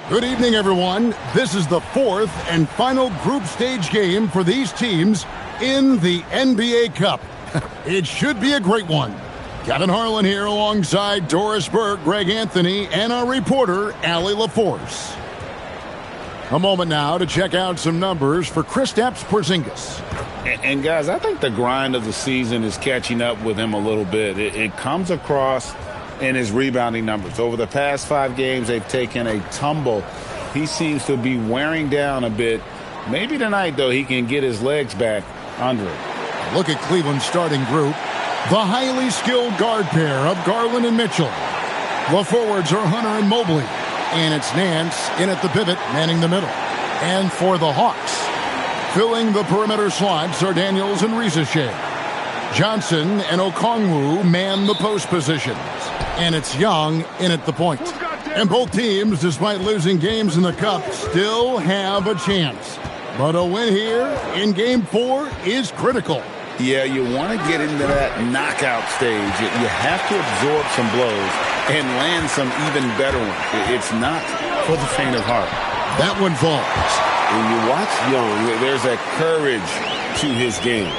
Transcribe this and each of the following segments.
Good evening, everyone. This is the fourth and final group stage game for these teams in the NBA Cup. It should be a great one. Kevin Harlan here alongside Doris Burke, Greg Anthony, and our reporter, Allie LaForce. A moment now to check out some numbers for Kristaps Porzingis. And guys, I think the grind of the season is catching up with him a little bit. It comes across in his rebounding numbers. Over the past 5 games, they've taken a tumble. He seems to be wearing down a bit. Maybe tonight, though, he can get his legs back under it. Look at Cleveland's starting group. The highly skilled guard pair of Garland and Mitchell. The forwards are Hunter and Mobley. And it's Nance in at the pivot, manning the middle. And for the Hawks, filling the perimeter slots are Daniels and Rizachet. Johnson and Okongwu man the post positions. And it's Young in at the point. And both teams, despite losing games in the Cup, still have a chance. But a win here in Game 4 is critical. Yeah, you want to get into that knockout stage. You have to absorb some blows and land some even better ones. It's not for the faint of heart. That one falls. When you watch Young, there's a courage to his game.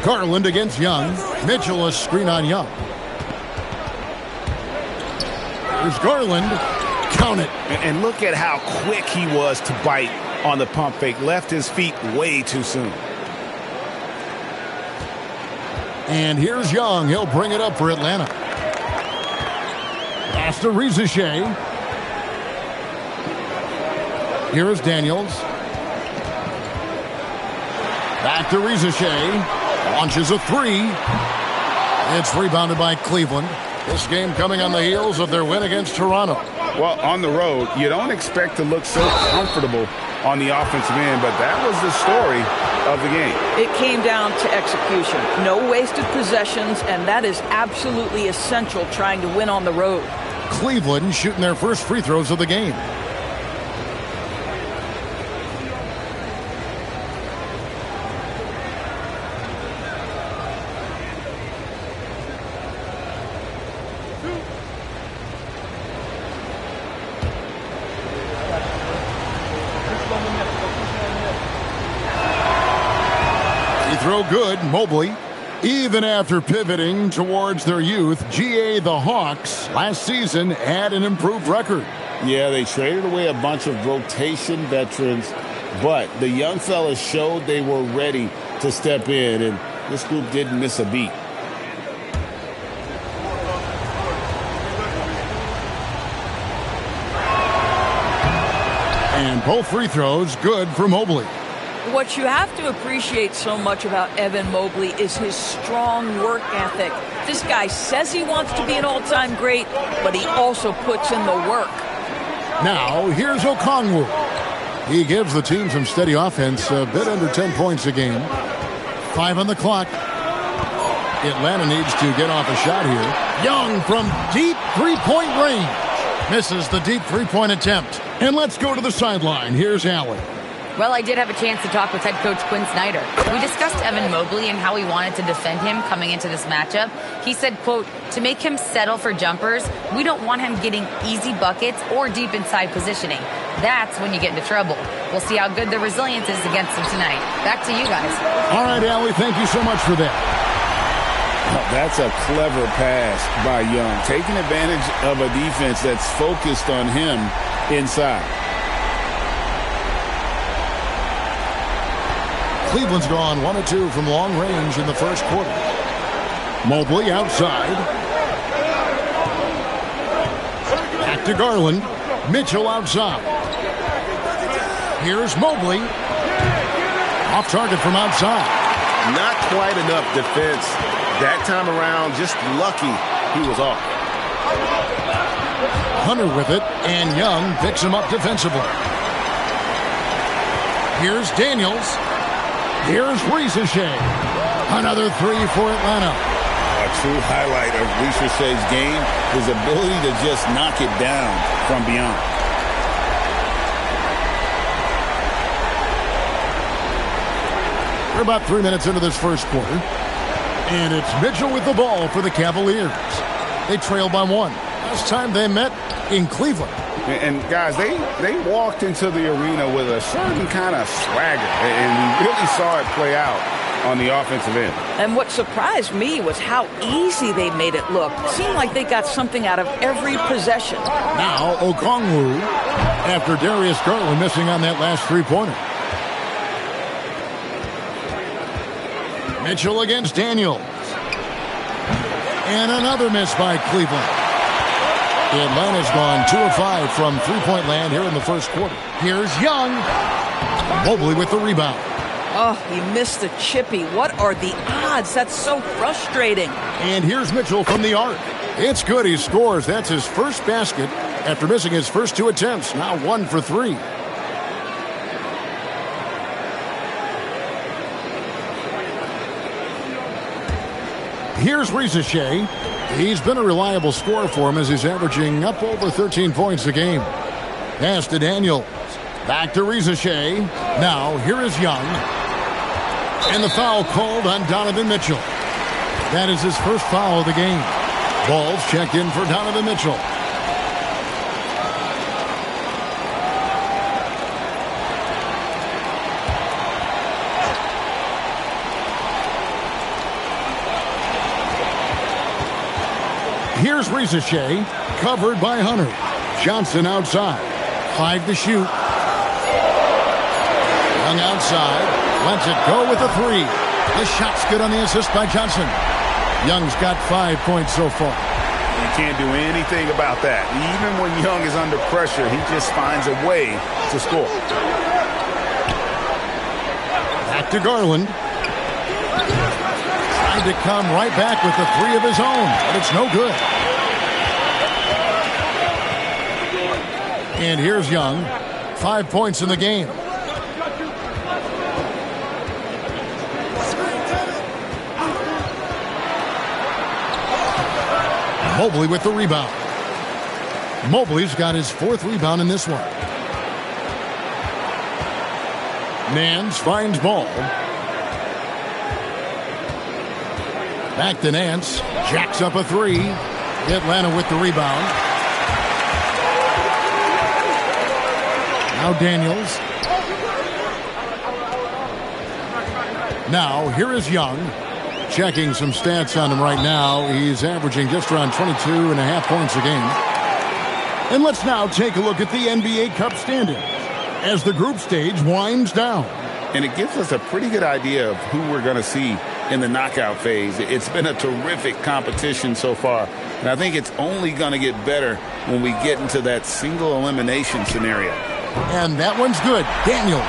Garland against Young. Mitchell a screen on Young. Here's Garland. Count it. And look at how quick he was to bite on the pump fake. Left his feet way too soon. And here's Young. He'll bring it up for Atlanta. Pass to Rizachet. Here's Daniels. Back to Rizachet. Launches a 3. It's rebounded by Cleveland. This game coming on the heels of their win against Toronto. Well, on the road, you don't expect to look so comfortable on the offensive end, but that was the story of the game. It came down to execution. No wasted possessions, and that is absolutely essential trying to win on the road. Cleveland shooting their first free throws of the game. Throw good, Mobley. Even after pivoting towards their youth, GA the Hawks last season had an improved record. Yeah, they traded away a bunch of rotation veterans, but the young fellas showed they were ready to step in, and this group didn't miss a beat. And both free throws good for Mobley. What you have to appreciate so much about Evan Mobley is his strong work ethic. This guy says he wants to be an all-time great, but he also puts in the work. Now, here's Okongwu. He gives the team some steady offense, a bit under 10 points a game. 5 on the clock. Atlanta needs to get off a shot here. Young from deep three-point range. Misses the deep three-point attempt. And let's go to the sideline. Here's Allen. Well, I did have a chance to talk with head coach Quinn Snyder. We discussed Evan Mobley and how he wanted to defend him coming into this matchup. He said, quote, to make him settle for jumpers, we don't want him getting easy buckets or deep inside positioning. That's when you get into trouble. We'll see how good the resilience is against him tonight. Back to you guys. All right, Allie, thank you so much for that. That's a clever pass by Young, taking advantage of a defense that's focused on him inside. Cleveland's gone 1 of 2 from long range in the first quarter. Mobley outside. Back to Garland. Mitchell outside. Here's Mobley. Off target from outside. Not quite enough defense that time around. Just lucky he was off. Hunter with it, and Young picks him up defensively. Here's Daniels. Here's Rizachet. Another 3 for Atlanta. A true highlight of Rizachet's game, his ability to just knock it down from beyond. We're about 3 minutes into this first quarter. And it's Mitchell with the ball for the Cavaliers. They trail by 1. Last time they met in Cleveland. And guys, they walked into the arena with a certain kind of swagger, and we really saw it play out on the offensive end. And what surprised me was how easy they made it look. It seemed like they got something out of every possession. Now Okongwu, after Darius Garland missing on that last three-pointer. Mitchell against Daniels. And another miss by Cleveland. Atlanta's gone 2 of 5 from three-point land here in the first quarter. Here's Young. Mobley with the rebound. Oh, he missed the chippy. What are the odds? That's so frustrating. And here's Mitchell from the arc. It's good. He scores. That's his first basket after missing his first 2 attempts. Now 1 for 3. Here's Rizachet. He's been a reliable scorer for him as he's averaging up over 13 points a game. Pass to Daniels. Back to Rizachet. Now, here is Young. And the foul called on Donovan Mitchell. That is his first foul of the game. Ball's checked in for Donovan Mitchell. Here's Rizachet, covered by Hunter. Johnson outside. 5 to shoot. Young outside. Lets it go with a 3. The shot's good on the assist by Johnson. Young's got 5 points so far. You can't do anything about that. Even when Young is under pressure, he just finds a way to score. Back to Garland. Tried to come right back with the 3 of his own, but it's no good. And here's Young. 5 points in the game. Mobley with the rebound. Mobley's got his 4th rebound in this one. Nance finds ball. Back to Nance. Jacks up a 3. Atlanta with the rebound. Now Daniels. Now here is Young. Checking some stats on him right now. He's averaging just around 22.5 points a game. And let's now take a look at the NBA Cup standings as the group stage winds down. And it gives us a pretty good idea of who we're going to see in the knockout phase. It's been a terrific competition so far. And I think it's only going to get better when we get into that single elimination scenario. And that one's good. Daniels.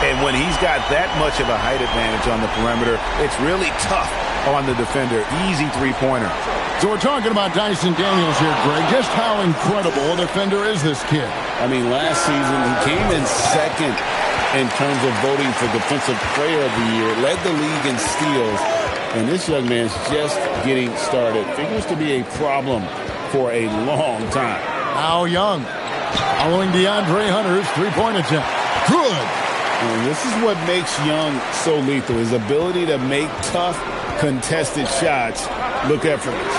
And when he's got that much of a height advantage on the perimeter, it's really tough on the defender. Easy three-pointer. So we're talking about Dyson Daniels here, Greg. Just how incredible a defender is this kid? I mean, last season he came in second in terms of voting for Defensive Player of the Year. Led the league in steals. And this young man's just getting started. Figures to be a problem for a long time. Now Young. Following DeAndre Hunter's three-point attempt. Good. And this is what makes Young so lethal. His ability to make tough, contested shots look effortless.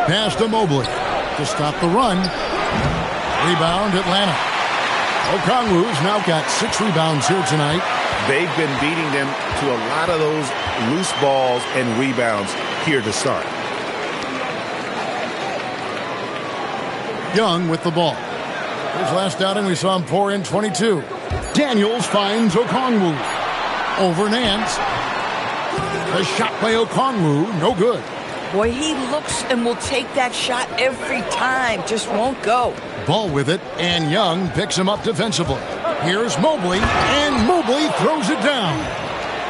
Pass to Mobley to stop the run. Rebound, Atlanta. Okongwu's now got 6 rebounds here tonight. They've been beating them to a lot of those loose balls and rebounds here to start. Young with the ball. His last outing, we saw him pour in 22. Daniels finds Okongwu. Over Nance. The shot by Okongwu, no good. Boy, he looks and will take that shot every time. Just won't go. Ball with it, and Young picks him up defensively. Here's Mobley, and Mobley throws it down.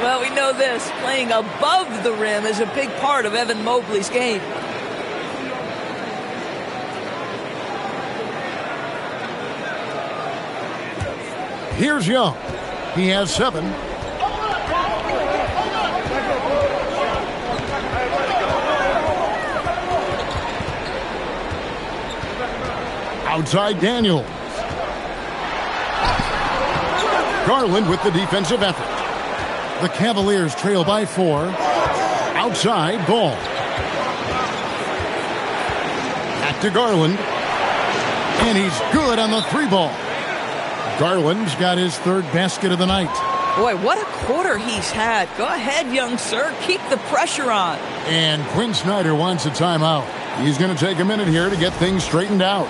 Well, we know this. Playing above the rim is a big part of Evan Mobley's game. Here's Young. He has 7. Outside Daniels. Garland with the defensive effort. The Cavaliers trail by 4. Outside Ball. to Garland. And he's good on the 3-ball. Garland's got his 3rd basket of the night. Boy, what a quarter he's had. Go ahead, young sir. Keep the pressure on. And Quinn Snyder wants a timeout. He's going to take a minute here to get things straightened out.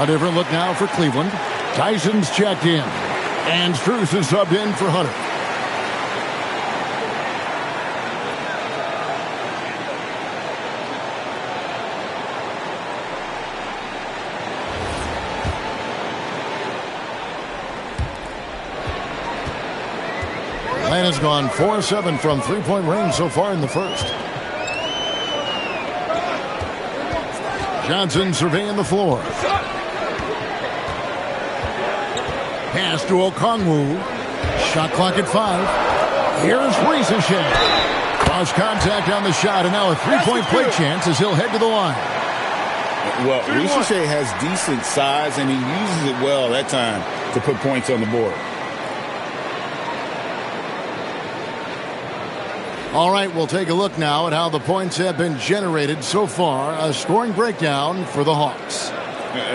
A different look now for Cleveland. Tyson's checked in. And Strus is subbed in for Hunter. Atlanta's gone 4-7 from 3-point range so far in the first. Johnson surveying the floor. Pass to Okongwu. Shot clock at 5. Here's Ricochet. Cross contact on the shot, and now a 3-point play chance as he'll head to the line. Well, Ricochet has decent size, and he uses it well that time to put points on the board. All right, we'll take a look now at how the points have been generated so far. A scoring breakdown for the Hawks.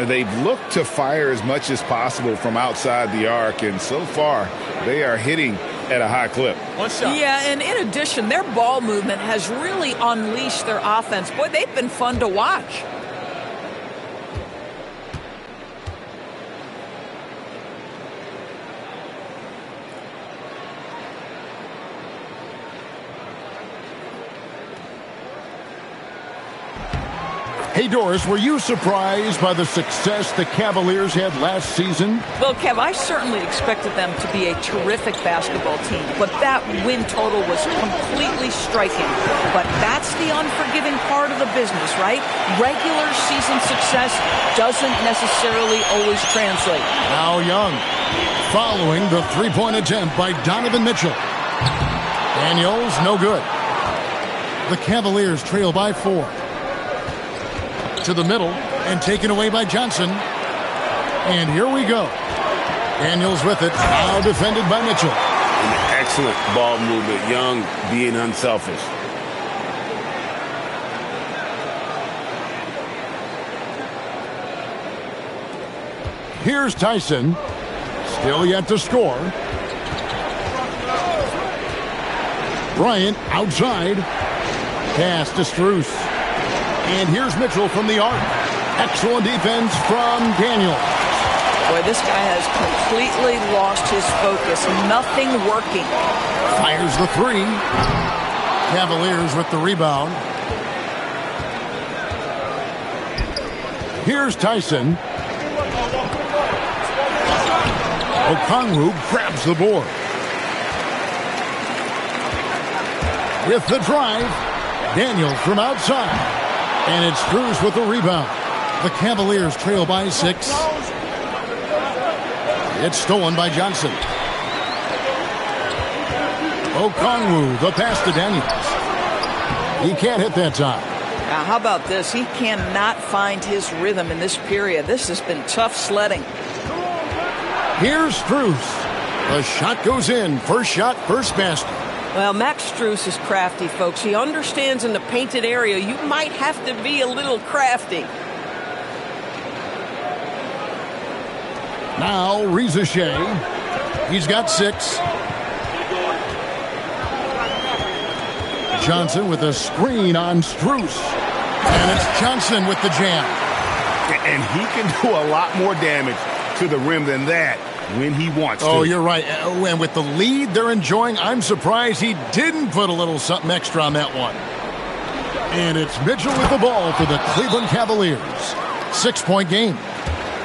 They've looked to fire as much as possible from outside the arc, and so far they are hitting at a high clip. One shot. Yeah, and in addition, their ball movement has really unleashed their offense. Boy, they've been fun to watch. Hey, Doris, were you surprised by the success the Cavaliers had last season? Well, Kev, I certainly expected them to be a terrific basketball team, but that win total was completely striking. But that's the unforgiving part of the business, right? Regular season success doesn't necessarily always translate. Now Young, following the 3-point attempt by Donovan Mitchell. Daniels, no good. The Cavaliers trail by 4. To the middle and taken away by Johnson. And here we go. Daniels with it, now defended by Mitchell. An excellent ball movement. Young being unselfish. Here's Tyson. Still yet to score. Bryant outside. Pass to Strus. And here's Mitchell from the arc. Excellent defense from Daniels. Boy, this guy has completely lost his focus. Nothing working. Fires the 3. Cavaliers with the rebound. Here's Tyson. Okongwu grabs the board. With the drive, Daniels from outside. And it's Strus with the rebound. The Cavaliers trail by 6. It's stolen by Johnson. Okongwu, the pass to Daniels. He can't hit that time. Now, how about this? He cannot find his rhythm in this period. This has been tough sledding. Here's Strus. The shot goes in. First shot, first basket. Well, Max Strus is crafty, folks. He understands in the painted area you might have to be a little crafty. Now, Ricochet. He's got 6. Johnson with a screen on Strus. And it's Johnson with the jam. And he can do a lot more damage to the rim than that when he wants to. Oh, you're right. And with the lead they're enjoying, I'm surprised he didn't put a little something extra on that one. And it's Mitchell with the ball for the Cleveland Cavaliers. 6-point game.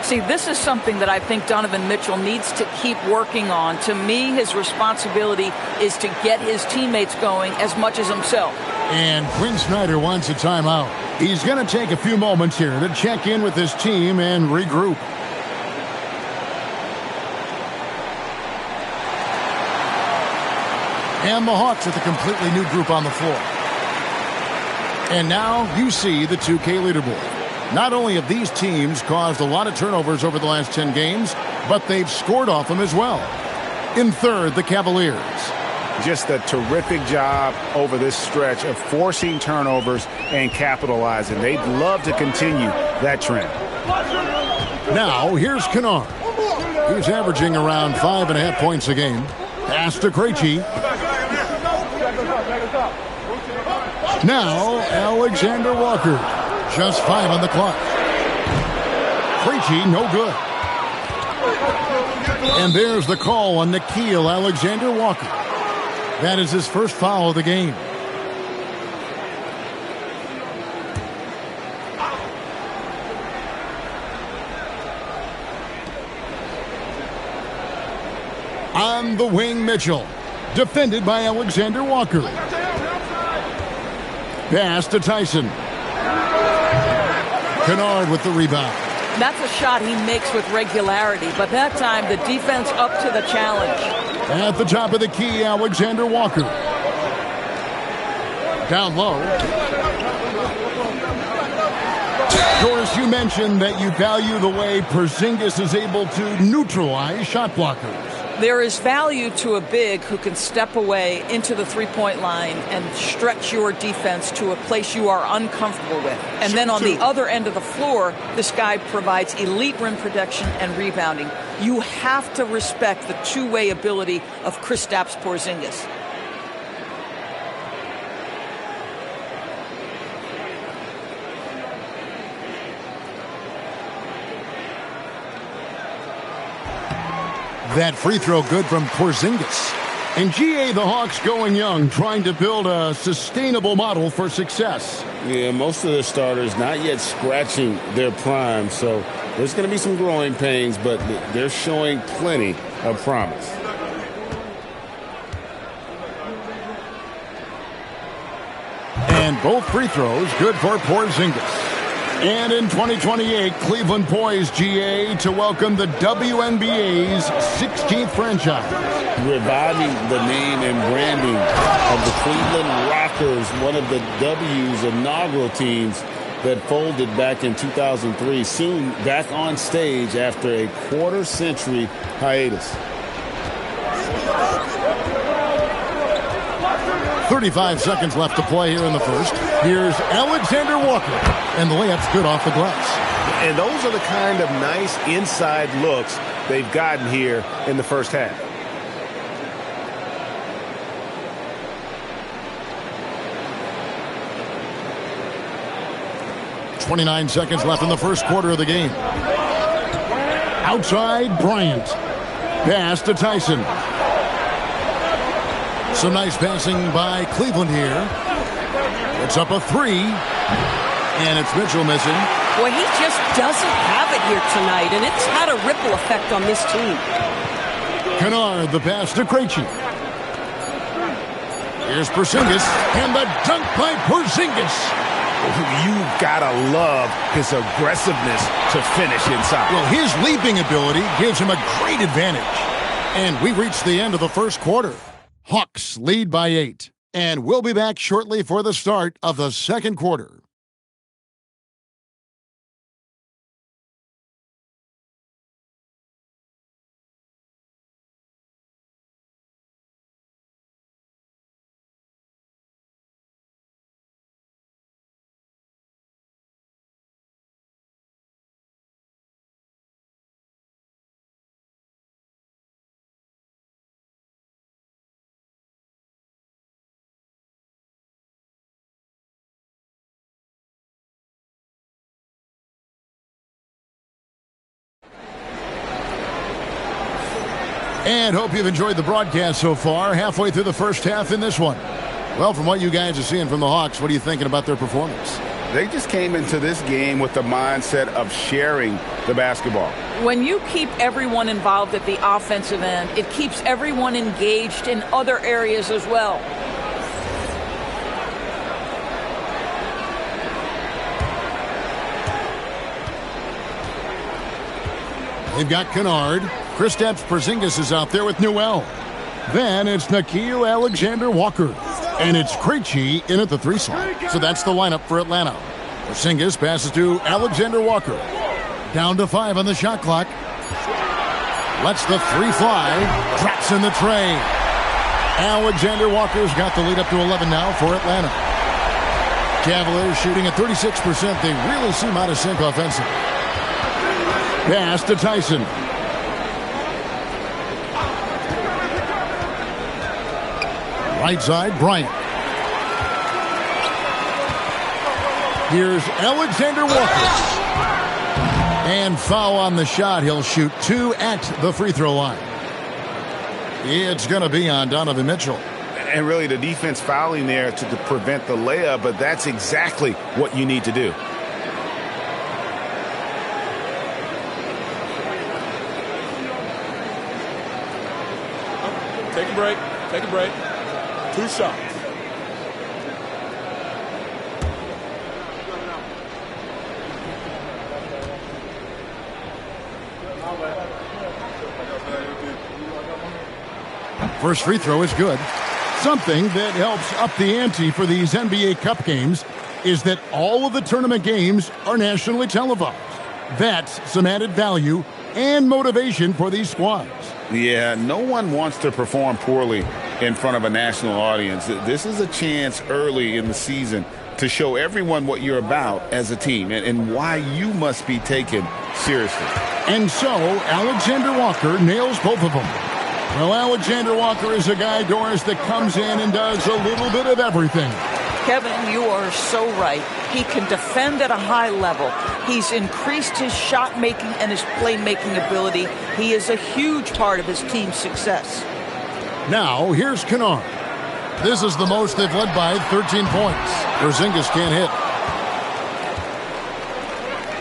See, this is something that I think Donovan Mitchell needs to keep working on. To me, his responsibility is to get his teammates going as much as himself. And Quinn Snyder wants a timeout. He's going to take a few moments here to check in with his team and regroup. And the Hawks with a completely new group on the floor. And now you see the 2K leaderboard. Not only have these teams caused a lot of turnovers over the last 10 games, but they've scored off them as well. In third, the Cavaliers. Just a terrific job over this stretch of forcing turnovers and capitalizing. They'd love to continue that trend. Now, here's Kennard. He's averaging around 5.5 points a game. Pass to Krejci. Now, Alexander Walker. Just 5 on the clock. Krejci, no good. And there's the call on Nickeil Alexander-Walker. That is his first foul of the game. On the wing, Mitchell. Defended by Alexander Walker. Pass to Tyson. Kennard with the rebound. That's a shot he makes with regularity, but that time the defense up to the challenge. At the top of the key, Alexander Walker. Down low. Doris, you mentioned that you value the way Porzingis is able to neutralize shot blockers. There is value to a big who can step away into the three-point line and stretch your defense to a place you are uncomfortable with. And then on the other end of the floor, this guy provides elite rim protection and rebounding. You have to respect the two-way ability of Kristaps Porzingis. That free throw good from Porzingis. And GA, the Hawks going young, trying to build a sustainable model for success. Yeah, most of their starters not yet scratching their prime, so there's going to be some growing pains, but they're showing plenty of promise. And both free throws good for Porzingis. And in 2028, Cleveland poised, GA, to welcome the WNBA's 16th franchise. Reviving the name and branding of the Cleveland Rockers, one of the W's inaugural teams that folded back in 2003, soon back on stage after a quarter-century hiatus. 35 seconds left to play here in the first. Here's Alexander Walker, and the layup's good off the glass. And those are the kind of nice inside looks they've gotten here in the first half. .29 seconds left in the first quarter of the game. Outside, Bryant. Pass to Tyson. Some nice passing by Cleveland here. It's up a three. And it's Mitchell missing. Boy, he just doesn't have it here tonight, and it's had a ripple effect on this team. Kennard, the pass to Krejci. Here's Porzingis, and the dunk by Porzingis. You gotta love his aggressiveness to finish inside. Well, his leaping ability gives him a great advantage. And we reached the end of the first quarter. Hawks lead by 8. And we'll be back shortly for the start of the second quarter. And hope you've enjoyed the broadcast so far. Halfway through the first half in this one. Well, from what you guys are seeing from the Hawks, what are you thinking about their performance? They just came into this game with the mindset of sharing the basketball. When you keep everyone involved at the offensive end, it keeps everyone engaged in other areas as well. They've got Kennard. Kristaps Porzingis is out there with Newell. Then it's Nickeil Alexander-Walker. And it's Krejci in at the 3 slot. So that's the lineup for Atlanta. Porzingis passes to Alexander-Walker. Down to 5 on the shot clock. Lets the three fly. Drops in the tray. Alexander Walker's got the lead up to 11 now for Atlanta. Cavaliers shooting at 36%. They really seem out of sync offensively. Pass to Tyson. Right side, Bryant. Here's Alexander Walker. And foul on the shot. He'll shoot 2 at the free throw line. It's going to be on Donovan Mitchell. And really the defense fouling there to prevent the layup, but that's exactly what you need to do. Take a break. Take a break. 2 shots. First free throw is good. Something that helps up the ante for these NBA Cup games is that all of the tournament games are nationally televised. That's some added value and motivation for these squads. Yeah, no one wants to perform poorly in front of a national audience. This is a chance early in the season to show everyone what you're about as a team and why you must be taken seriously. And so, Alexander Walker nails both of them. Well, Alexander Walker is a guy, Doris, that comes in and does a little bit of everything. Kevin, you are so right. He can defend at a high level. He's increased his shot making and his playmaking ability. He is a huge part of his team's success. Now, here's Kennard. This is the most they've led by 13 points. Porzingis can't hit.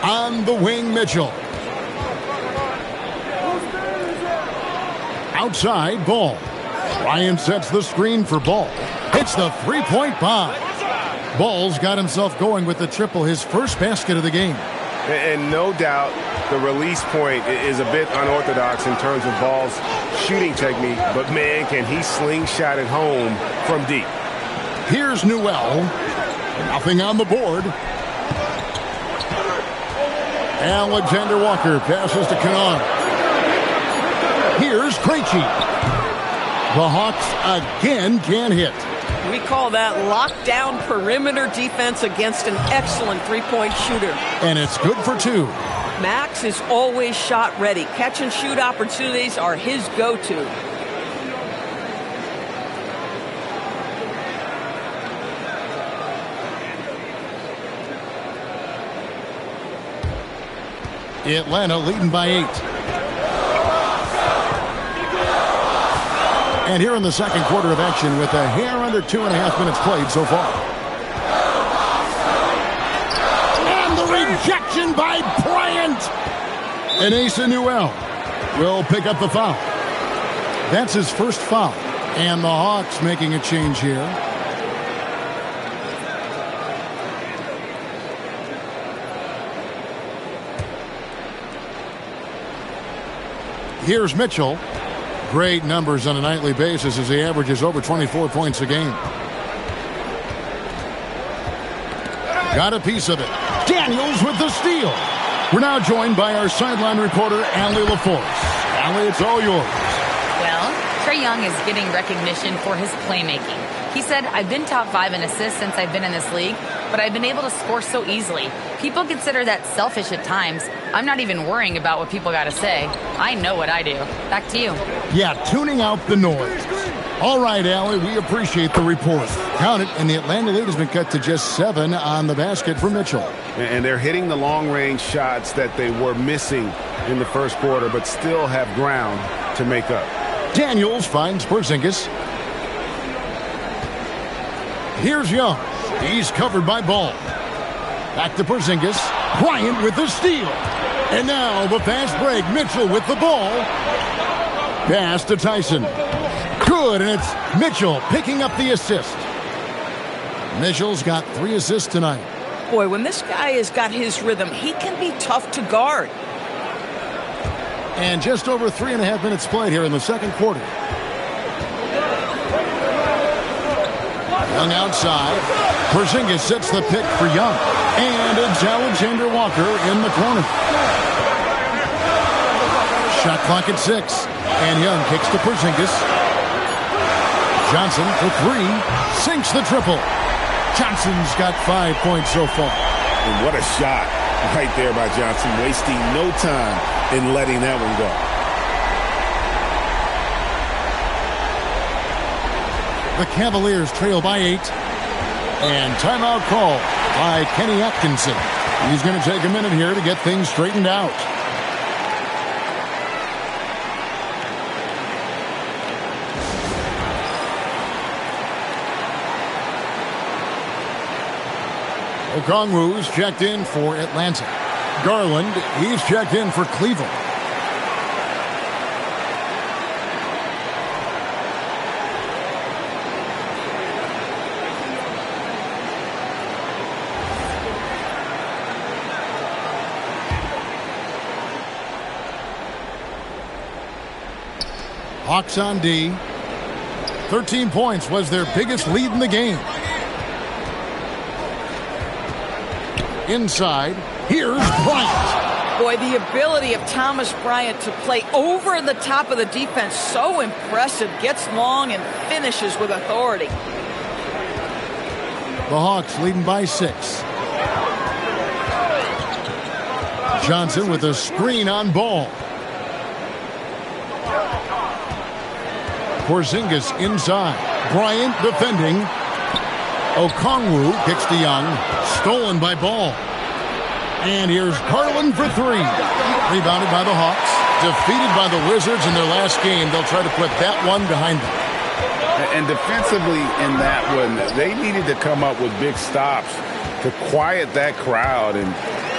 On the wing, Mitchell. Outside, Ball. Ryan sets the screen for Ball. Hits the three-point bomb. Ball's got himself going with the triple, his first basket of the game. And no doubt the release point is a bit unorthodox in terms of Ball's shooting technique, but man, can he slingshot it home from deep. Here's Newell. Nothing on the board. Alexander Walker passes to Kennard. Here's Krejci. The Hawks again can't hit. We call that lockdown perimeter defense against an excellent three-point shooter. And it's good for 2. Max is always shot ready. Catch and shoot opportunities are his go-to. Atlanta leading by 8. And here in the second quarter of action with a hair under 2.5 minutes played so far. And the rejection by Bryant. And Asa Newell will pick up the foul. That's his first foul. And the Hawks making a change here. Here's Mitchell. Great numbers on a nightly basis as he averages over 24 points a game. Got a piece of it. Daniels with the steal. We're now joined by our sideline reporter, Allie LaForce. Allie, it's all yours. Well, Trae Young is getting recognition for his playmaking. He said, I've been top 5 in assists since I've been in this league, but I've been able to score so easily. People consider that selfish at times. I'm not even worrying about what people got to say. I know what I do. Back to you. Yeah, tuning out the noise. All right, Allie, we appreciate the report. Count it, and the Atlanta lead has been cut to just 7 on the basket for Mitchell. And they're hitting the long-range shots that they were missing in the first quarter, but still have ground to make up. Daniels finds Porzingis. Here's Young. He's covered by Ball. Back to Porzingis. Bryant with the steal. And now the fast break. Mitchell with the ball. Pass to Tyson. Good, and it's Mitchell picking up the assist. Mitchell's got 3 assists tonight. Boy, when this guy has got his rhythm, he can be tough to guard. And just over 3.5 minutes played here in the second quarter. Young outside. Porzingis sets the pick for Young. And it's Alexander Walker in the corner. Shot clock at 6. And Young kicks to Porzingis. Johnson for 3. Sinks the triple. Johnson's got 5 points so far. And what a shot right there by Johnson, wasting no time in letting that one go. The Cavaliers trail by 8. And timeout call by Kenny Atkinson. He's going to take a minute here to get things straightened out. Okongwu's checked in for Atlanta. Garland, he's checked in for Cleveland. Hawks on D. 13 points was their biggest lead in the game. Inside, here's Bryant. Boy, the ability of Thomas Bryant to play over the top of the defense, so impressive. Gets long and finishes with authority. The Hawks leading by 6. Johnson with a screen on Ball. Porzingis inside. Bryant defending. Okongwu kicks to Young. Stolen by Ball. And here's Garland for 3. Rebounded by the Hawks. Defeated by the Wizards in their last game. They'll try to put that one behind them. And defensively in that one, they needed to come up with big stops to quiet that crowd. And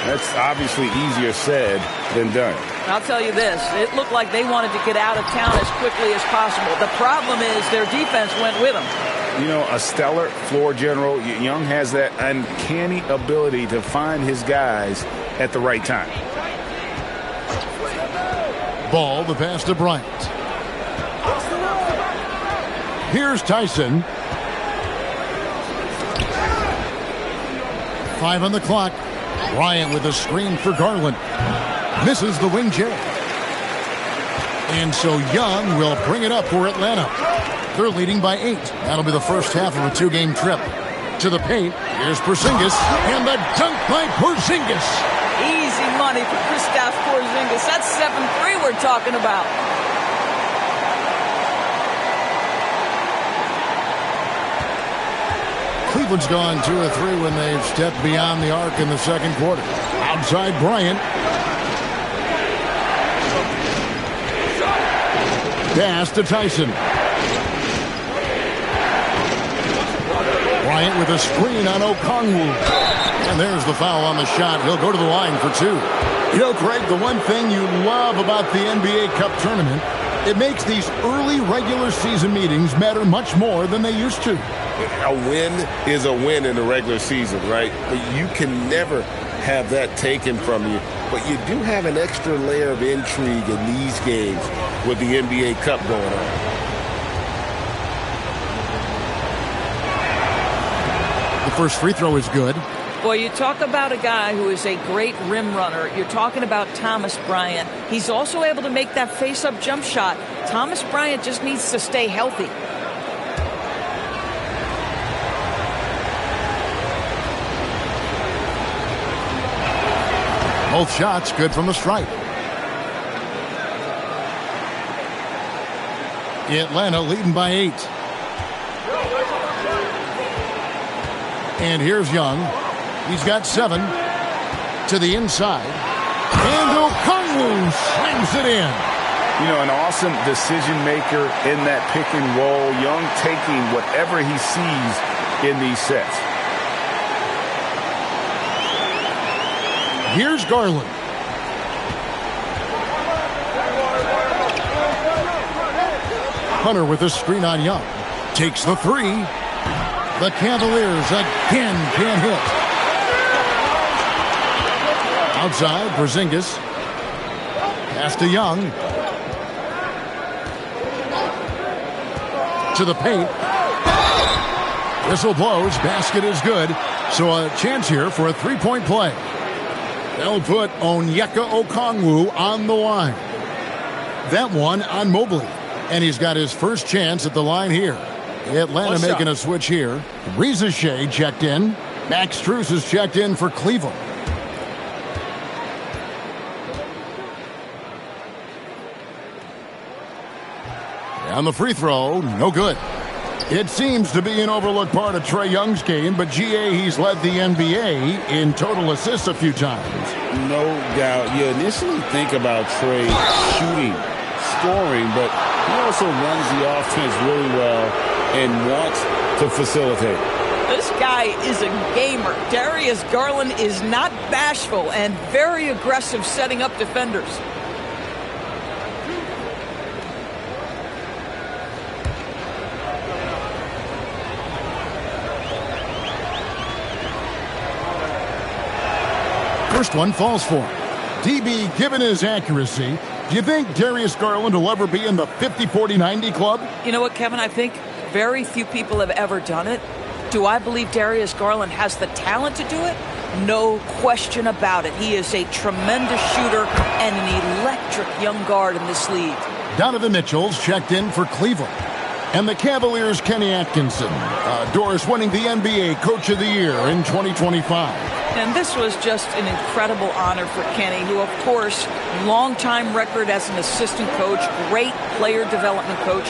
that's obviously easier said than done. I'll tell you this, it looked like they wanted to get out of town as quickly as possible. The problem is their defense went with them. You know, a stellar floor general. Young has that uncanny ability to find his guys at the right time. Ball, the pass to Bryant. Here's Tyson. 5 on the clock. Bryant with a screen for Garland. Misses the wing J. And so Young will bring it up for Atlanta. They're leading by 8. That'll be the first half of a 2-game trip. To the paint, here's Porzingis, and the dunk by Porzingis. Easy money for Kristaps Porzingis. That's 7-3 we're talking about. Cleveland's gone 2 of 3 when they've stepped beyond the arc in the second quarter. Outside Bryant. Pass to Tyson. Bryant with a screen on Okongwu. And there's the foul on the shot. He'll go to the line for 2. You know, Craig, the one thing you love about the NBA Cup tournament, it makes these early regular season meetings matter much more than they used to. A win is a win in the regular season, right? But you can never have that taken from you. But you do have an extra layer of intrigue in these games with the NBA Cup going on. The first free throw is good. Boy, you talk about a guy who is a great rim runner. You're talking about Thomas Bryant. He's also able to make that face-up jump shot. Thomas Bryant just needs to stay healthy. Both shots good from the stripe. Atlanta leading by 8. And here's Young. He's got 7 to the inside. And Okongwu slams it in. You know, an awesome decision maker in that pick and roll. Young taking whatever he sees in these sets. Here's Garland. Hunter with a screen on Young. Takes the 3. The Cavaliers again can't hit. Outside, Porzingis. Pass to Young. To the paint. Whistle blows. Basket is good. So a chance here for a 3-point play. They'll put Onyeka Okongwu on the line. That one on Mobley. And he's got his first chance at the line here. Atlanta making a switch here. Reza Shea checked in. Max Strus is checked in for Cleveland. On the free throw, no good. It seems to be an overlooked part of Trae Young's game, but GA, he's led the NBA in total assists a few times. No doubt. You initially think about Trae shooting, scoring, but he also runs the offense really well and wants to facilitate. This guy is a gamer. Darius Garland is not bashful and very aggressive setting up defenders. First one falls for him. DB, given his accuracy, do you think Darius Garland will ever be in the 50-40-90 club? You know what, Kevin? I think very few people have ever done it. Do I believe Darius Garland has the talent to do it? No question about it. He is a tremendous shooter and an electric young guard in this league. Donovan Mitchell's checked in for Cleveland. And the Cavaliers' Kenny Atkinson. Doris winning the NBA Coach of the Year in 2025. And this was just an incredible honor for Kenny, who, of course, longtime record as an assistant coach, great player development coach,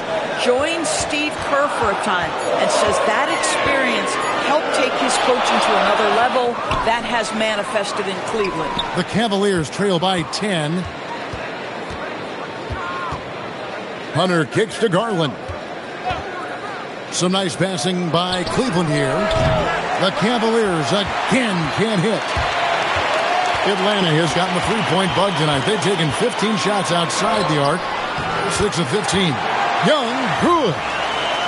joined Steve Kerr for a time and says that experience helped take his coaching to another level. That has manifested in Cleveland. The Cavaliers trail by 10. Hunter kicks to Garland. Some nice passing by Cleveland here. The Cavaliers again can't hit. Atlanta has gotten the three-point bug tonight. They've taken 15 shots outside the arc. 6 of 15. Young, good.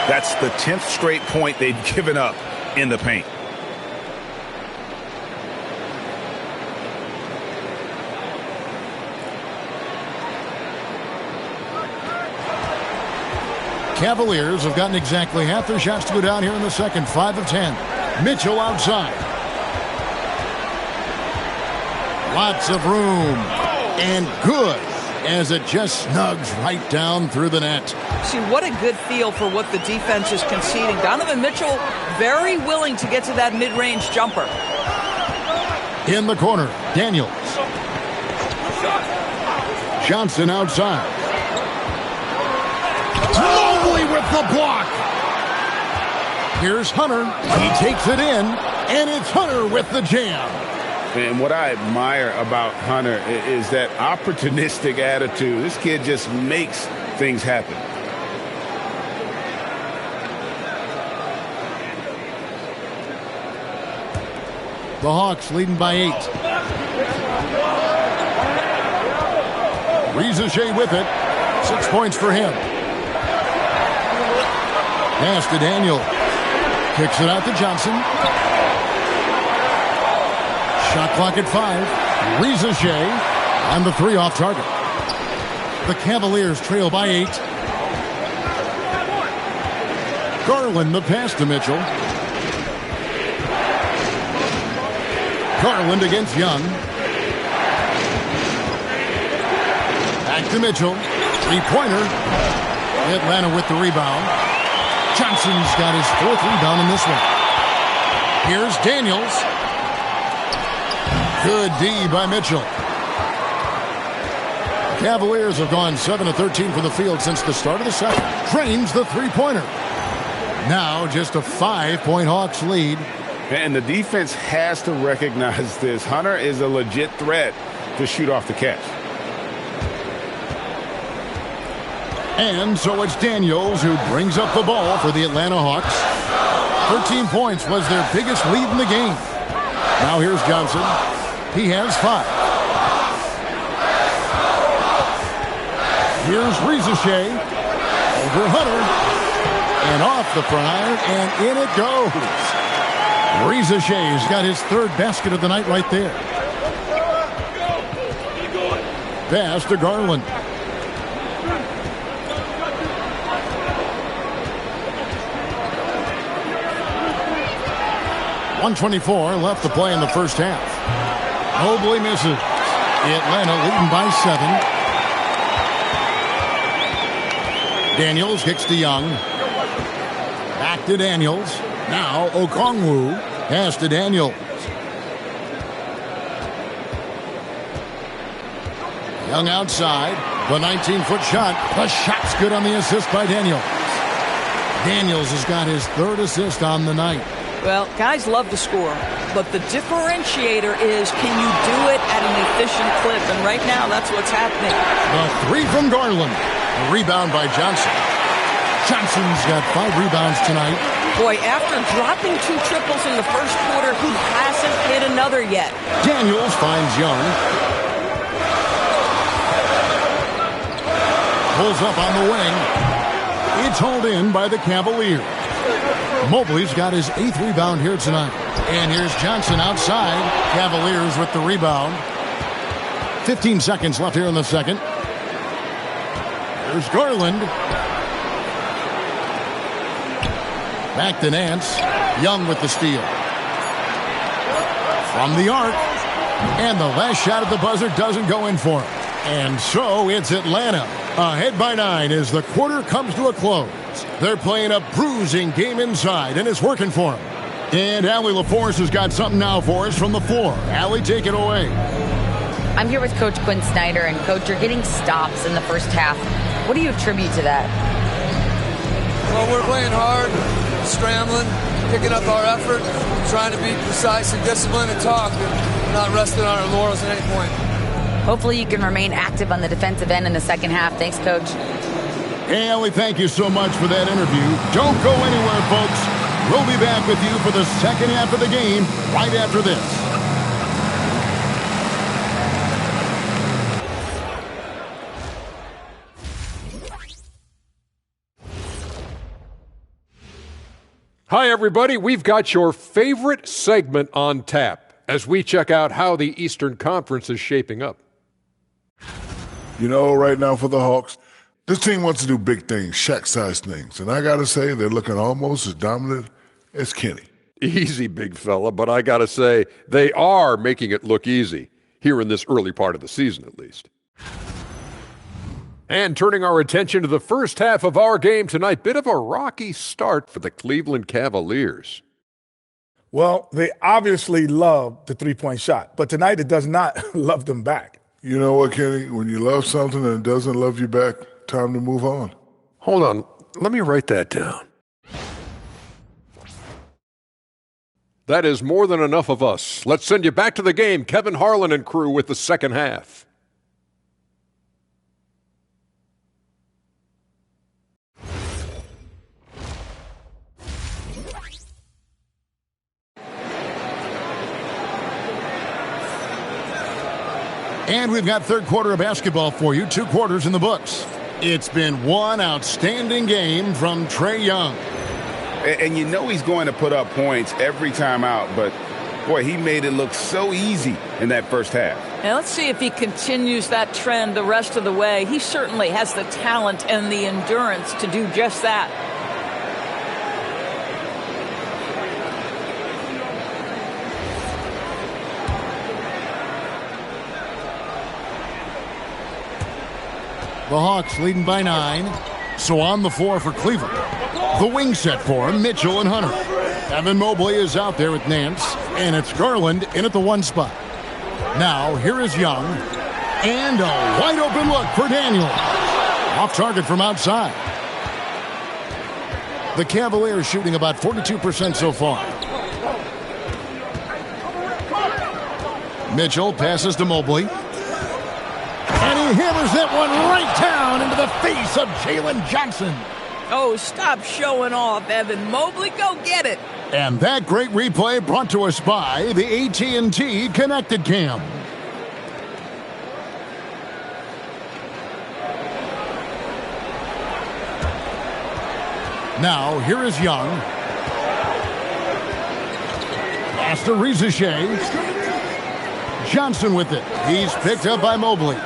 That's the 10th straight point they've given up in the paint. Cavaliers have gotten exactly half their shots to go down here in the second. 5 of 10. Mitchell outside. Lots of room. And good as it just snugs right down through the net. See, what a good feel for what the defense is conceding. Donovan Mitchell very willing to get to that mid-range jumper. In the corner, Daniels. Johnson outside. Mobley with the block. Here's Hunter. He takes it in, and it's Hunter with the jam. And what I admire about Hunter is that opportunistic attitude. This kid just makes things happen. The Hawks leading by 8. Reza Shea with it. 6 points for him. Pass to Daniel. Kicks it out to Johnson. Shot clock at 5. Reza Shea on the 3 off target. The Cavaliers trail by 8. Garland the pass to Mitchell. Garland against Young. Back to Mitchell. 3-pointer. Atlanta with the rebound. Johnson's got his 4th rebound in this one. Here's Daniels. Good D by Mitchell. Cavaliers have gone 7 of 13 from the field since the start of the second. Drains the 3-pointer. Now just a 5-point Hawks lead. And the defense has to recognize this. Hunter is a legit threat to shoot off the catch. And so it's Daniels who brings up the ball for the Atlanta Hawks. 13 points was their biggest lead in the game. Now here's Johnson. He has 5. Here's Reza Shea. Over Hunter. And off the front. And in it goes. Reza Shea's got his 3rd basket of the night right there. Pass to Garland. .124 left to play in the first half. Mobley misses. Atlanta leading by 7. Daniels kicks to Young. Back to Daniels. Now Okongwu pass to Daniels. Young outside. The 19-foot shot. The shot's good on the assist by Daniels. Daniels has got his 3rd assist on the night. Well, guys love to score, but the differentiator is, can you do it at an efficient clip? And right now, that's what's happening. The 3 from Garland. A rebound by Johnson. Johnson's got 5 rebounds tonight. Boy, after dropping 2 triples in the first quarter, he hasn't hit another yet. Daniels finds Young. Pulls up on the wing. It's hauled in by the Cavaliers. Mobley's got his 8th rebound here tonight. And here's Johnson outside. Cavaliers with the rebound. 15 seconds left here in the second. Here's Garland. Back to Nance. Young with the steal. From the arc. And the last shot at the buzzer doesn't go in for him. And so it's Atlanta ahead by 9 as the quarter comes to a close. They're playing a bruising game inside, and it's working for them. And Allie LaForce has got something now for us from the floor. Allie, take it away. I'm here with Coach Quinn Snyder, and Coach, you're getting stops in the first half. What do you attribute to that? Well, we're playing hard, scrambling, picking up our effort, trying to be precise and disciplined and talk, and not resting on our laurels at any point. Hopefully you can remain active on the defensive end in the second half. Thanks, Coach. Hey, Allie, thank you so much for that interview. Don't go anywhere, folks. We'll be back with you for the second half of the game right after this. Hi, everybody. We've got your favorite segment on tap as we check out how the Eastern Conference is shaping up. You know, right now for the Hawks, this team wants to do big things, Shaq-sized things. And I got to say, they're looking almost as dominant as Kenny. Easy, big fella, but I got to say, they are making it look easy, here in this early part of the season at least. And turning our attention to the first half of our game tonight, bit of a rocky start for the Cleveland Cavaliers. Well, they obviously love the three-point shot, but tonight it does not love them back. You know what, Kenny? When you love something and it doesn't love you back, time to move on. Hold on. Let me write that down. That is more than enough of us. Let's send you back to the game. Kevin Harlan and crew with the second half. And we've got third quarter of basketball for you, 2 quarters in the books. It's been one outstanding game from Trae Young. And you know he's going to put up points every time out, but boy, he made it look so easy in that first half. And let's see if he continues that trend the rest of the way. He certainly has the talent and the endurance to do just that. The Hawks leading by 9. So on the floor for Cleveland. The wing set for him, Mitchell and Hunter. Evan Mobley is out there with Nance. And it's Garland in at the 1 spot. Now, here is Young. And a wide open look for Daniels. Off target from outside. The Cavaliers shooting about 42% so far. Mitchell passes to Mobley. And he hammers that one right down into the face of Jalen Johnson. Oh, stop showing off, Evan Mobley. Go get it. And that great replay brought to us by the AT&T Connected Cam. Now, here is Young. Pass to Rizichet. Johnson with it. He's picked up by Mobley.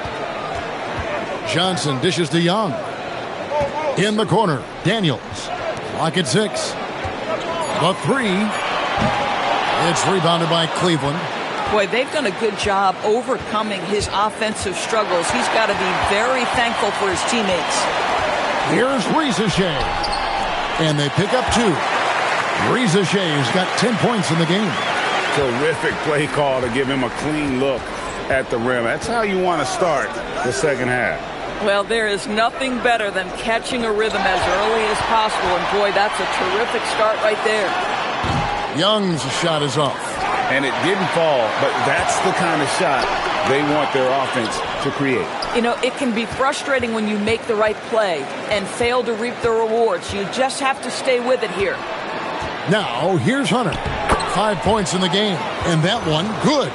Johnson dishes to Young. In the corner, Daniels. Clock at 6. The 3. It's rebounded by Cleveland. Boy, they've done a good job overcoming his offensive struggles. He's got to be very thankful for his teammates. Here's Rizachet. And they pick up 2. Rizachet's got 10 points in the game. Terrific play call to give him a clean look at the rim. That's how you want to start the second half. Well, there is nothing better than catching a rhythm as early as possible. And, boy, that's a terrific start right there. Young's shot is off. And it didn't fall, but that's the kind of shot they want their offense to create. You know, it can be frustrating when you make the right play and fail to reap the rewards. You just have to stay with it here. Now, here's Hunter. 5 points in the game, and that one good.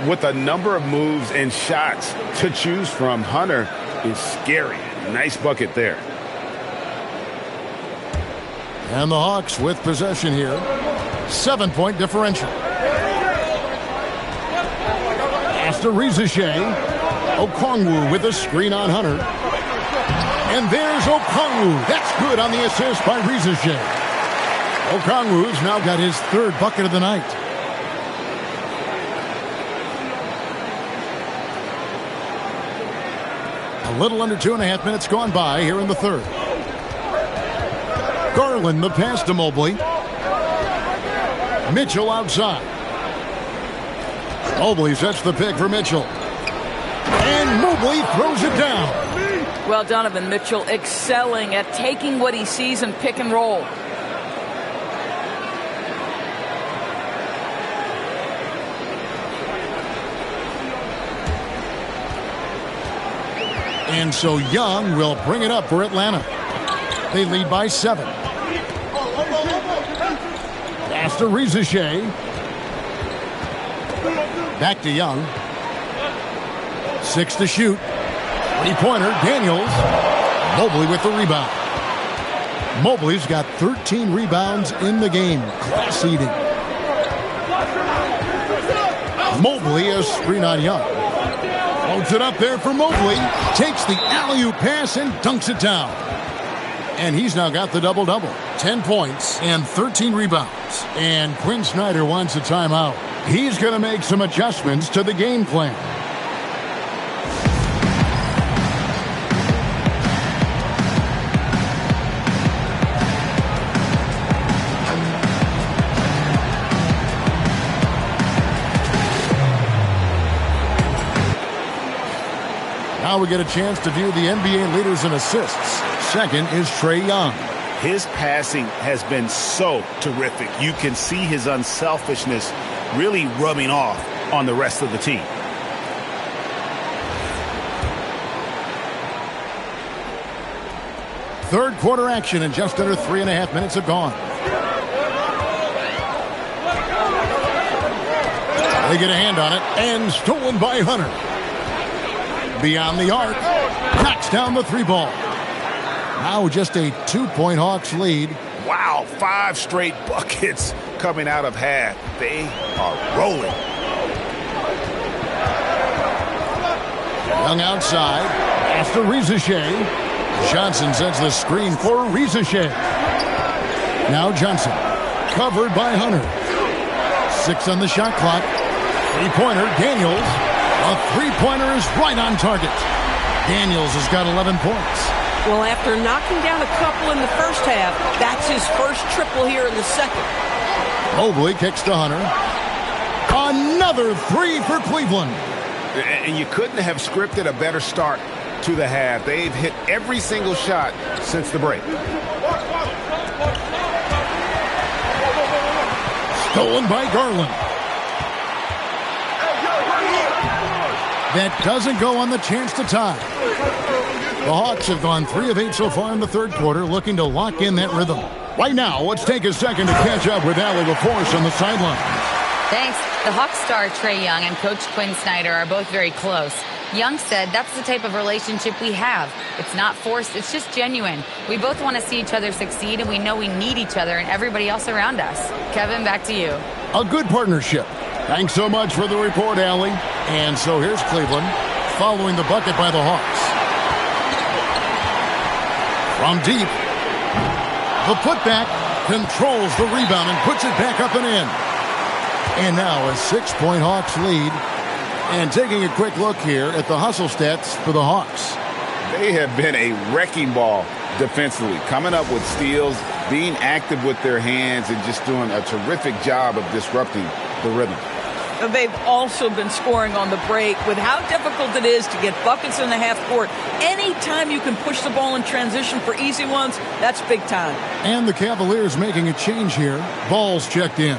With a number of moves and shots to choose from, Hunter is scary. Nice bucket there. And the Hawks with possession here. 7-point differential. After Rizachet, Okongwu with a screen on Hunter. And there's Okongwu. That's good on the assist by Rizachet. Okongwu's now got his 3rd bucket of the night. A little under 2.5 minutes gone by here in the 3rd. Garland the pass to Mobley. Mitchell outside. Mobley sets the pick for Mitchell. And Mobley throws it down. Well, Donovan Mitchell excelling at taking what he sees in pick and roll. And so Young will bring it up for Atlanta. They lead by 7. Pass to Rizachet. Back to Young. 6 to shoot. 3-pointer, Daniels. Mobley with the rebound. Mobley's got 13 rebounds in the game. Class eating. Mobley a screen on Young. Holds it up there for Mobley. Takes the alley-oop pass and dunks it down. And he's now got the double-double. 10 points and 13 rebounds. And Quinn Snyder wants a timeout. He's going to make some adjustments to the game plan. Now we get a chance to view the NBA leaders in assists. Second is Trae Young. His passing has been so terrific. You can see his unselfishness really rubbing off on the rest of the team. Third quarter action and just under 3.5 minutes have gone. They get a hand on it and stolen by Hunter. Beyond the arc, knocks down the 3-ball. Now just a 2-point Hawks lead. Wow, 5 straight buckets coming out of half. They are rolling. Young outside. After Rizachet. Johnson sends the screen for Rizachet. Now Johnson. Covered by Hunter. 6 on the shot clock. 3-pointer, Daniels. A 3-pointer is right on target. Daniels has got 11 points. Well, after knocking down a couple in the first half, that's his first triple here in the second. Mobley kicks to Hunter. Another 3 for Cleveland. And you couldn't have scripted a better start to the half. They've hit every single shot since the break. Stolen by Garland. That doesn't go on the chance to tie. The Hawks have gone 3 of 8 so far in the third quarter, looking to lock in that rhythm. Right now, let's take a second to catch up with Allie LaForce on the sideline. Thanks. The Hawks star Trae Young and Coach Quinn Snyder are both very close. Young said that's the type of relationship we have. It's not forced, it's just genuine. We both want to see each other succeed, and we know we need each other and everybody else around us. Kevin, back to you. A good partnership. Thanks so much for the report, Allie. And so here's Cleveland following the bucket by the Hawks. From deep, the putback controls the rebound and puts it back up and in. And now a 6-point Hawks lead. And taking a quick look here at the hustle stats for the Hawks. They have been a wrecking ball defensively, coming up with steals, being active with their hands, and just doing a terrific job of disrupting the rhythm. They've also been scoring on the break. With how difficult it is to get buckets in the half court, anytime you can push the ball in transition for easy ones, that's big time. And the Cavaliers making a change here. Ball's checked in.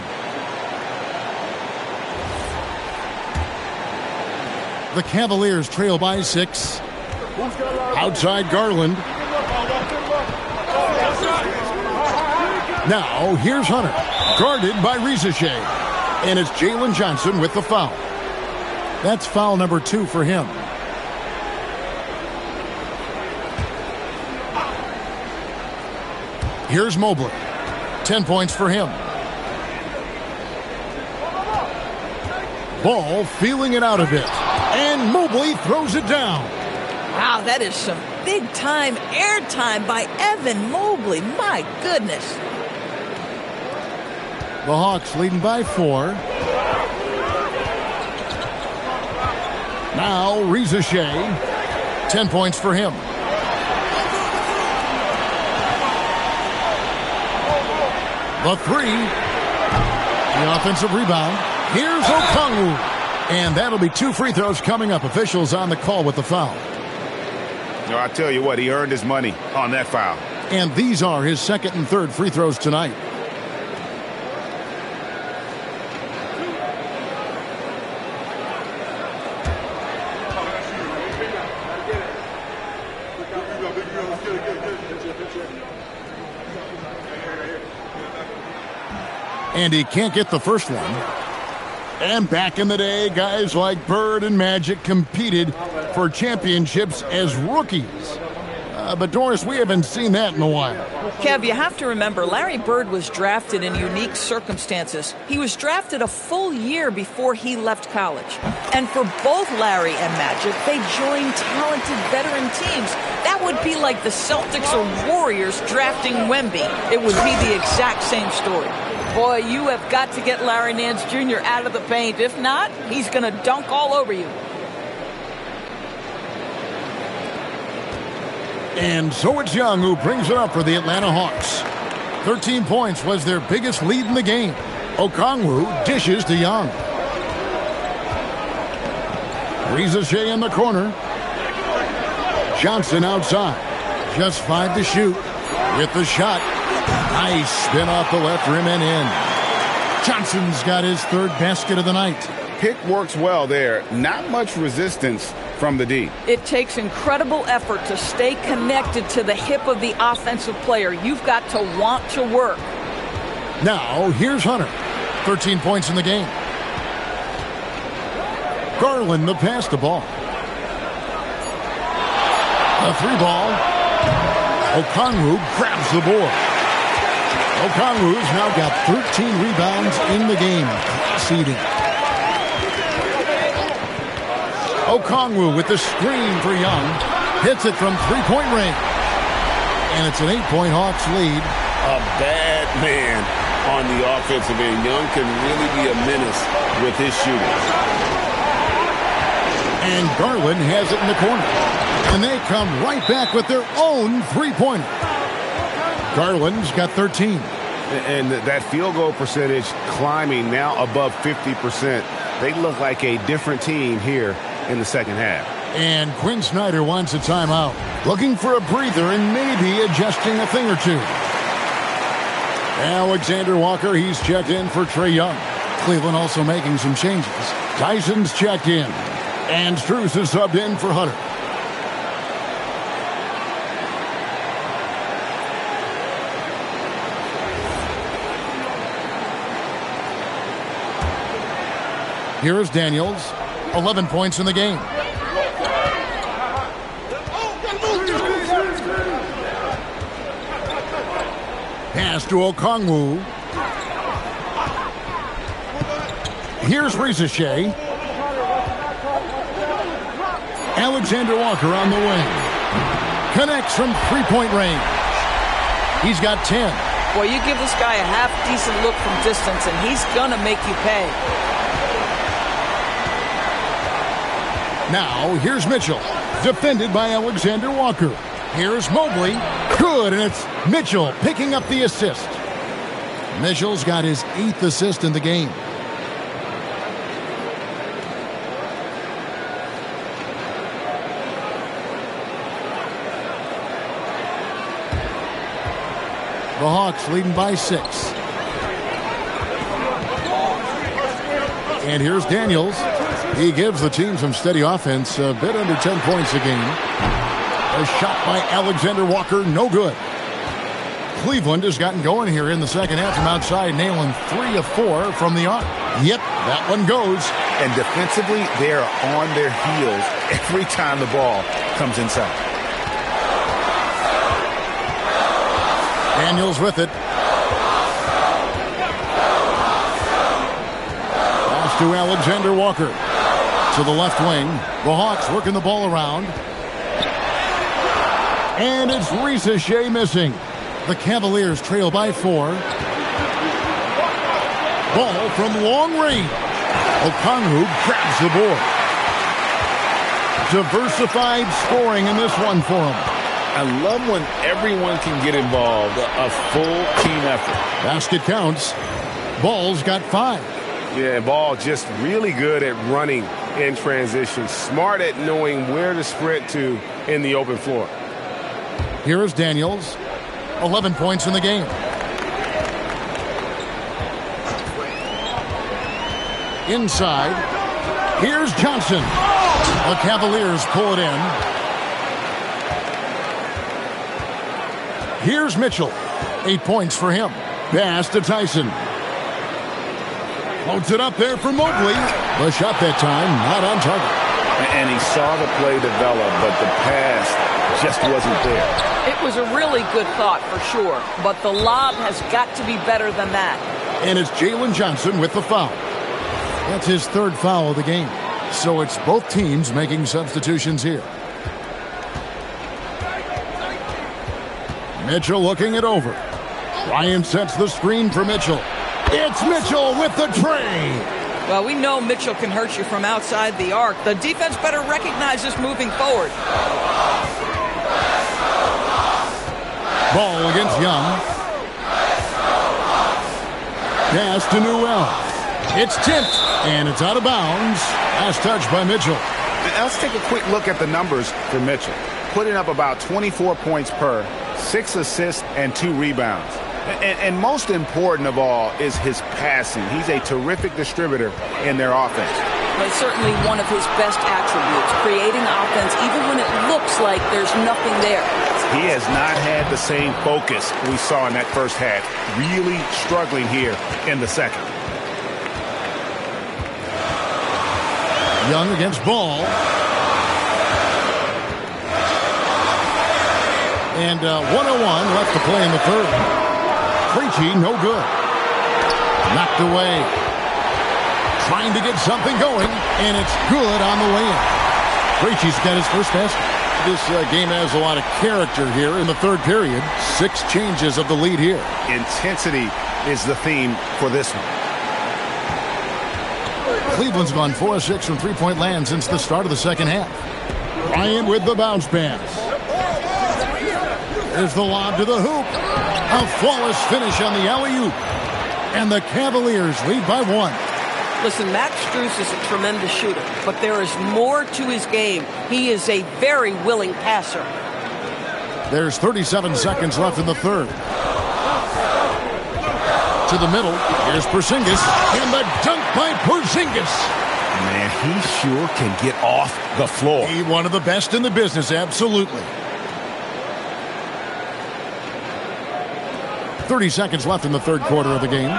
The Cavaliers trail by 6. Outside Garland. Now, here's Hunter. Guarded by Rizachet. And it's Jalen Johnson with the foul. That's foul number 2 for him. Here's Mobley. 10 points for him. Ball feeling it out a bit. And Mobley throws it down. Wow, that is some big-time airtime by Evan Mobley. My goodness. The Hawks leading by 4. Now Rizachet. 10 points for him. The 3. The offensive rebound. Here's Okongwu. And that'll be 2 free throws coming up. Officials on the call with the foul. No, I tell you what, he earned his money on that foul. And these are his second and third free throws tonight. And he can't get the first one. And back in the day, guys like Bird and Magic competed for championships as rookies. But Doris, we haven't seen that in a while. Kev, you have to remember, Larry Bird was drafted in unique circumstances. He was drafted a full year before he left college. And for both Larry and Magic, they joined talented veteran teams. That would be like the Celtics or Warriors drafting Wemby. It would be the exact same story. Boy, you have got to get Larry Nance Jr. out of the paint. If not, he's going to dunk all over you. And so it's Young who brings it up for the Atlanta Hawks. 13 points was their biggest lead in the game. Okongwu dishes to Young. Rizachet in the corner. Johnson outside. Just 5 to shoot. With the shot. Nice spin off the left rim and in. Johnson's got his 3rd basket of the night. Pick works well there. Not much resistance from the D. It takes incredible effort to stay connected to the hip of the offensive player. You've got to want to work. Now, here's Hunter. 13 points in the game. Garland the pass the ball. A 3 ball. Okongwu grabs the board. Okongwu's now got 13 rebounds in the game. Seeding. Okongwu with the screen for Young. Hits it from 3-point range. And it's an 8-point Hawks lead. A bad man on the offensive end. Young can really be a menace with his shooting. And Garland has it in the corner. And they come right back with their own 3-pointer. Garland's got 13. And that field goal percentage climbing now above 50%. They look like a different team here in the second half. And Quinn Snyder wants a timeout. Looking for a breather and maybe adjusting a thing or two. Alexander Walker, he's checked in for Trae Young. Cleveland also making some changes. Tyson's checked in. And Strus is subbed in for Hunter. Here's Daniels, 11 points in the game. Pass to Okongwu. Here's Rizachet. Alexander Walker on the wing. Connects from 3-point range. He's got 10. Well, you give this guy a half-decent look from distance, and he's going to make you pay. Now, here's Mitchell, defended by Alexander Walker. Here's Mobley. Good, and it's Mitchell picking up the assist. Mitchell's got his 8th assist in the game. The Hawks leading by 6. And here's Daniels. He gives the team some steady offense, a bit under 10 points a game. A shot by Alexander Walker, no good. Cleveland has gotten going here in the second half from outside, nailing 3 of 4 from the arc. Yep, that one goes. And defensively, they're on their heels every time the ball comes inside. Daniels with it. Pass to Alexander Walker. To the left wing. The Hawks working the ball around. And it's Ricochet missing. The Cavaliers trail by 4. Ball from long range. Okongwu grabs the board. Diversified scoring in this one for him. I love when everyone can get involved, a full team effort. Basket counts. Ball's got 5. Yeah, Ball just really good at running in transition. Smart at knowing where to sprint to in the open floor. Here is Daniels. 11 points in the game. Inside. Here's Johnson. The Cavaliers pull it in. Here's Mitchell. 8 points for him. Pass to Tyson. Loads it up there for Mobley. The shot that time, not on target. And he saw the play develop, but the pass just wasn't there. It was a really good thought for sure, but the lob has got to be better than that. And it's Jalen Johnson with the foul. That's his 3rd foul of the game. So it's both teams making substitutions here. Mitchell looking it over. Ryan sets the screen for Mitchell. It's Mitchell with the tray. Well, we know Mitchell can hurt you from outside the arc. The defense better recognize this moving forward. Ball against Young. Pass to Newell. It's tipped, and it's out of bounds. Last touch by Mitchell. Let's take a quick look at the numbers for Mitchell. Putting up about 24 points per, 6 assists, and 2 rebounds. And most important of all is his passing. He's a terrific distributor in their offense. But certainly one of his best attributes, creating offense even when it looks like there's nothing there. He has not had the same focus we saw in that first half. Really struggling here in the second. Young against Ball. And 1:01 left to play in the third. Krejci, no good. Knocked away. Trying to get something going, and it's good on the way in. Krejci's got his first basket. This game has a lot of character here in the third period. 6 changes of the lead here. Intensity is the theme for this one. Cleveland's gone 4 of 6 from three-point land since the start of the second half. Bryant with the bounce pass. There's the lob to the hoop. A flawless finish on the alley-oop. And the Cavaliers lead by 1. Listen, Max Strus is a tremendous shooter, but there is more to his game. He is a very willing passer. There's 37 seconds left in the third. To the middle. Here's Porzingis. And the dunk by Porzingis. Man, he sure can get off the floor. He's one of the best in the business, absolutely. 30 seconds left in the third quarter of the game.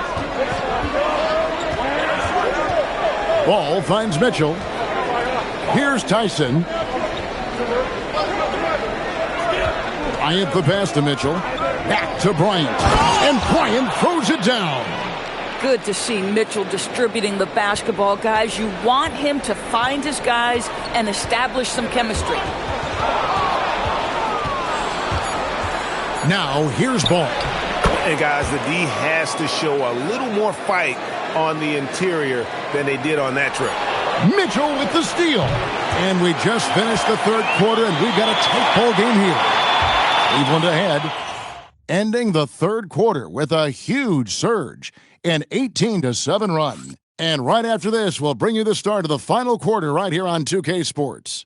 Ball finds Mitchell. Here's Tyson. Bryant the pass to Mitchell. Back to Bryant. And Bryant throws it down. Good to see Mitchell distributing the basketball, guys. You want him to find his guys and establish some chemistry. Now, here's Ball. And guys, the D has to show a little more fight on the interior than they did on that trip. Mitchell with the steal. And we just finished the third quarter, and we've got a tight ball game here. Cleveland ahead, ending the third quarter with a huge surge, an 18-7 run. And right after this, we'll bring you the start of the final quarter right here on 2K Sports.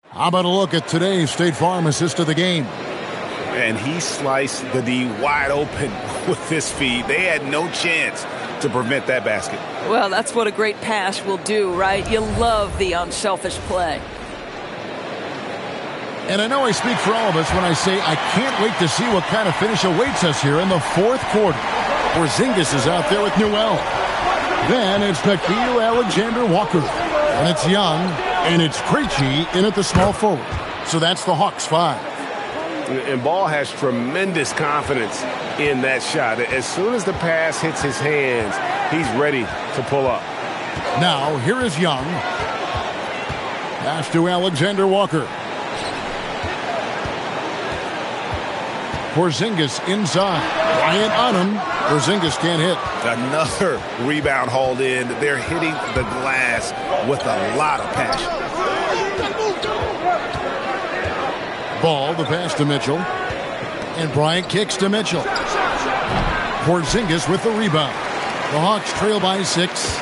How about a look at today's State Farm assist of the game? And he sliced the D wide open with this feed. They had no chance to prevent that basket. Well, that's what a great pass will do, right? You love the unselfish play. And I know I speak for all of us when I say I can't wait to see what kind of finish awaits us here in the fourth quarter. Porzingis is out there with Newell. Then it's Nickeil Alexander-Walker. And it's Young. And it's Krejci in at the small forward. So that's the Hawks 5. And Ball has tremendous confidence in that shot. As soon as the pass hits his hands, he's ready to pull up. Now, here is Young. Pass to Alexander-Walker. Porzingis inside. Bryant on him. Porzingis can't hit. Another rebound hauled in. They're hitting the glass with a lot of passion. Ball, the pass to Mitchell. And Bryant kicks to Mitchell. Porzingis with the rebound. The Hawks trail by 6.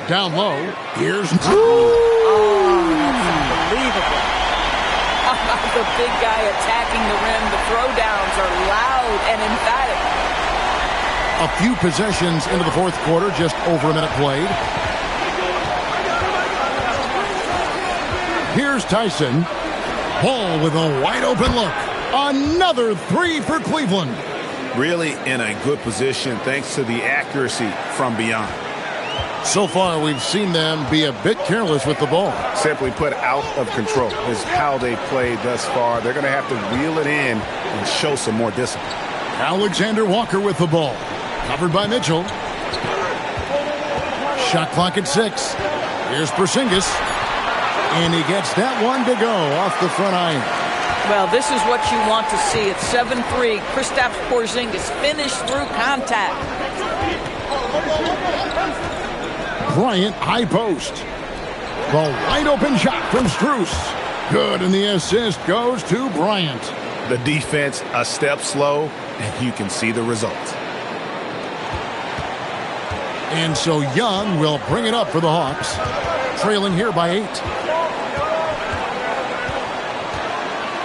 Down low. Here's... Oh, that's unbelievable. The big guy attacking the rim. The throwdowns are loud and emphatic. A few possessions into the fourth quarter, just over a minute played. Here's Tyson. Ball with a wide open look. Another 3 for Cleveland. Really in a good position thanks to the accuracy from beyond. So far, we've seen them be a bit careless with the ball. Simply put, out of control is how they played thus far. They're going to have to reel it in and show some more discipline. Alexander-Walker with the ball. Covered by Mitchell. Shot clock at 6. Here's Porzingis. And he gets that one to go off the front iron. Well, this is what you want to see. It's 7-3. Kristaps Porzingis finished through contact. Bryant, high post. The wide open shot from Strus. Good, and the assist goes to Bryant. The defense a step slow, and you can see the result. And so Young will bring it up for the Hawks. Trailing here by 8.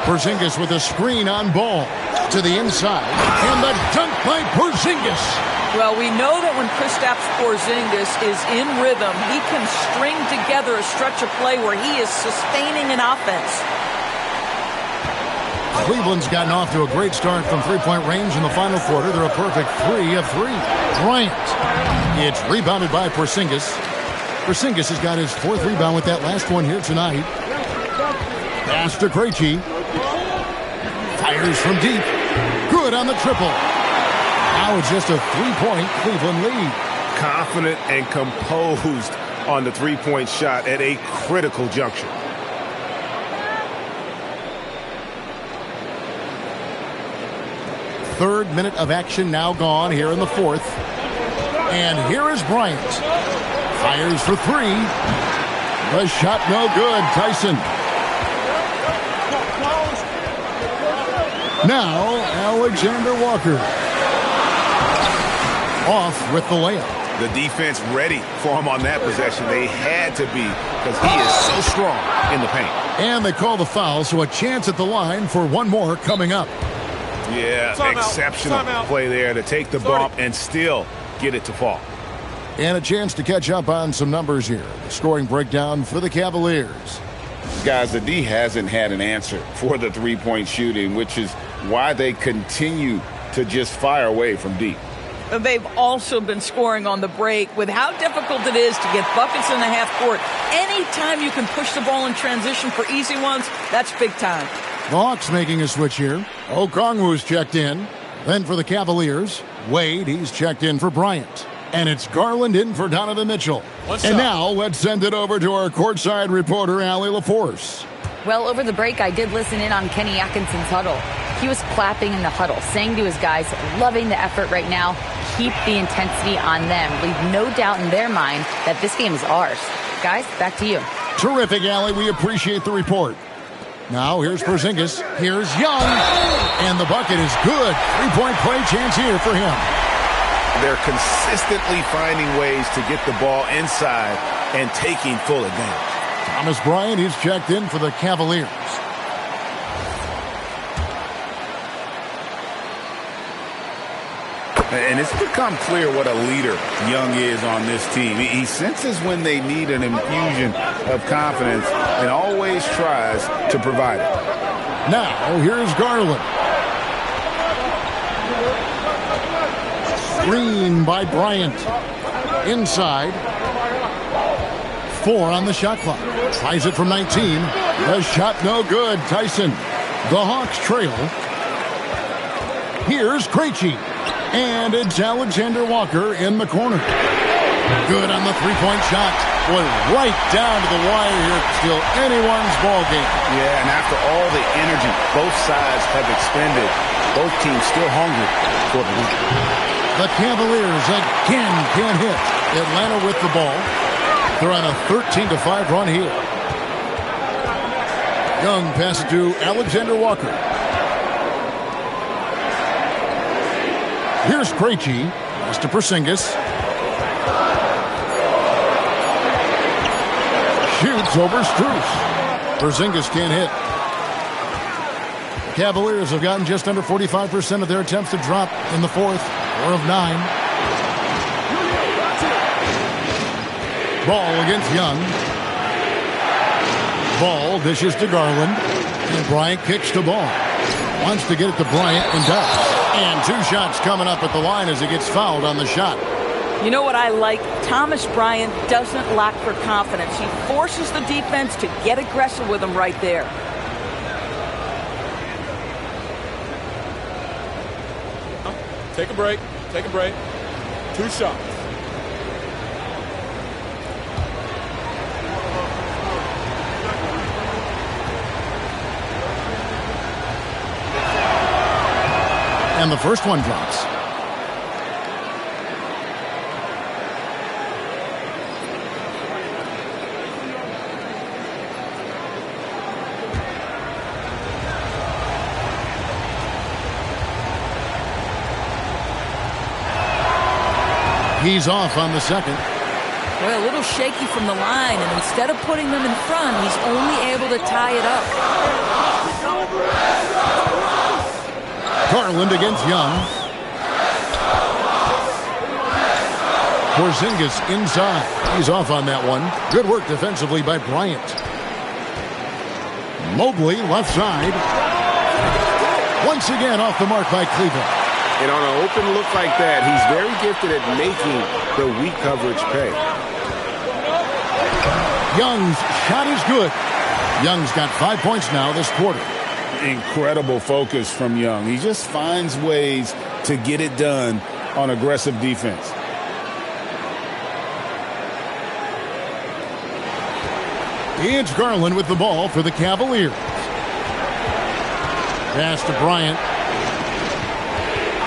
Porzingis with a screen on Ball. To the inside. And the dunk by Porzingis. Well, we know that when Kristaps Porzingis is in rhythm, he can string together a stretch of play where he is sustaining an offense. Cleveland's gotten off to a great start from three-point range in the final quarter. They're a perfect 3 of 3. Bryant. It's rebounded by Porzingis. Porzingis has got his 4th rebound with that last one here tonight. Pass to Krejci. Fires from deep. Good on the triple. Now it's just a 3-point Cleveland lead. Confident and composed on the 3-point shot at a critical juncture. Third minute of action now gone here in the fourth. And here is Bryant. Fires for 3. The shot no good. Tyson. Now Alexander-Walker. Off with the layup. The defense ready for him on that possession. They had to be because he is so strong in the paint. And they call the foul, so a chance at the line for one more coming up. Yeah, exceptional play there to take the bump and still get it to fall. And a chance to catch up on some numbers here. The scoring breakdown for the Cavaliers. Guys, the D hasn't had an answer for the 3-point shooting, which is why they continue to just fire away from deep. They've also been scoring on the break with how difficult it is to get buckets in the half court. Anytime you can push the ball in transition for easy ones, that's big time. The Hawks making a switch here. Okongwu's checked in. Then for the Cavaliers, Wade, he's checked in for Bryant. And it's Garland in for Donovan Mitchell. And now let's send it over to our courtside reporter, Allie LaForce. Well, over the break, I did listen in on Kenny Atkinson's huddle. He was clapping in the huddle, saying to his guys, loving the effort right now, keep the intensity on them. Leave no doubt in their mind that this game is ours. Guys, back to you. Terrific, Allie. We appreciate the report. Now, here's Porzingis. Here's Young. And the bucket is good. Three-point play chance here for him. They're consistently finding ways to get the ball inside and taking full advantage. Thomas Bryant, he's checked in for the Cavaliers. And it's become clear what a leader Young is on this team. He senses when they need an infusion of confidence and always tries to provide it. Now, here's Garland. Screen by Bryant. Inside. 4 on the shot clock. Tries it from 19. The shot no good. Tyson. The Hawks trail. Here's Krejci. And it's Alexander Walker in the corner. Good on the three-point shot. Boy, right down to the wire here. Still anyone's ball game. Yeah, and after all the energy both sides have expended, both teams still hungry for the lead. The Cavaliers again can't hit. Atlanta with the ball. They're on a 13-5 run here. Young passes to Alexander Walker. Here's Krejci. Pass to Porzingis. Shoots over Strus. Porzingis can't hit. Cavaliers have gotten just under 45% of their attempts to drop in the fourth. 4 of 9. Ball against Young. Ball dishes to Garland. And Bryant kicks the ball. Wants to get it to Bryant and does. And 2 shots coming up at the line as he gets fouled on the shot. You know what I like? Thomas Bryant doesn't lack for confidence. He forces the defense to get aggressive with him right there. Take a break. Take a break. 2 shots. And the first one drops. He's off on the second. Well, a little shaky from the line, and instead of putting them in front, he's only able to tie it up. Garland against Young. Porzingis inside. He's off on that one. Good work defensively by Bryant. Mobley left side. Once again off the mark by Cleveland. And on an open look like that, he's very gifted at making the weak coverage pay. Young's shot is good. Young's got 5 points now this quarter. Incredible focus from Young. He just finds ways to get it done on aggressive defense. It's Garland with the ball for the Cavaliers. Pass to Bryant.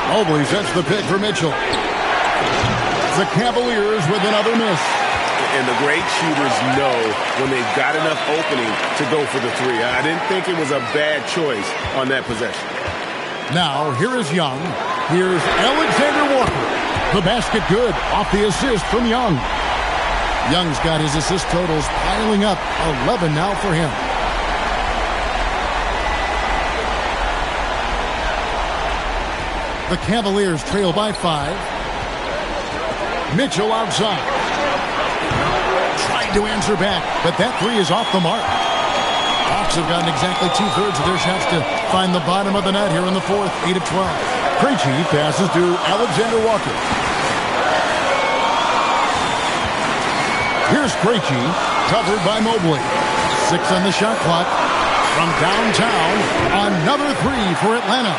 Mobley sets the pick for Mitchell. The Cavaliers with another miss. And the great shooters know when they've got enough opening to go for the 3. I didn't think it was a bad choice on that possession. Now, here is Young. Here's Alexander Walker. The basket good off the assist from Young. Young's got his assist totals piling up. 11 now for him. The Cavaliers trail by 5. Mitchell outside. Tried to answer back, but that 3 is off the mark. Hawks have gotten exactly 2/3 of their shots to find the bottom of the net here in the fourth. 8 of 12. Krejci passes to Alexander Walker. Here's Krejci, covered by Mobley. 6 on the shot clock. From downtown, another 3 for Atlanta.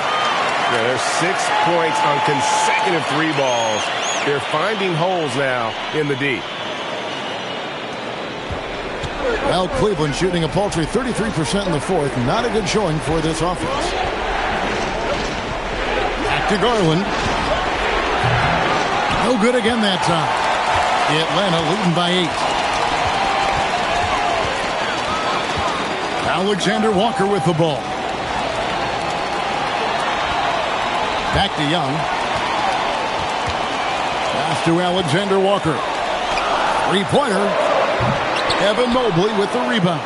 Yeah, there's 6 points on consecutive 3 balls. They're finding holes now in the D. Well, Cleveland shooting a paltry 33% in the fourth. Not a good showing for this offense. Back to Garland. No good again that time. Atlanta leading by 8. Alexander Walker with the ball. Back to Young. Pass to Alexander Walker. Three-pointer. Evan Mobley with the rebound.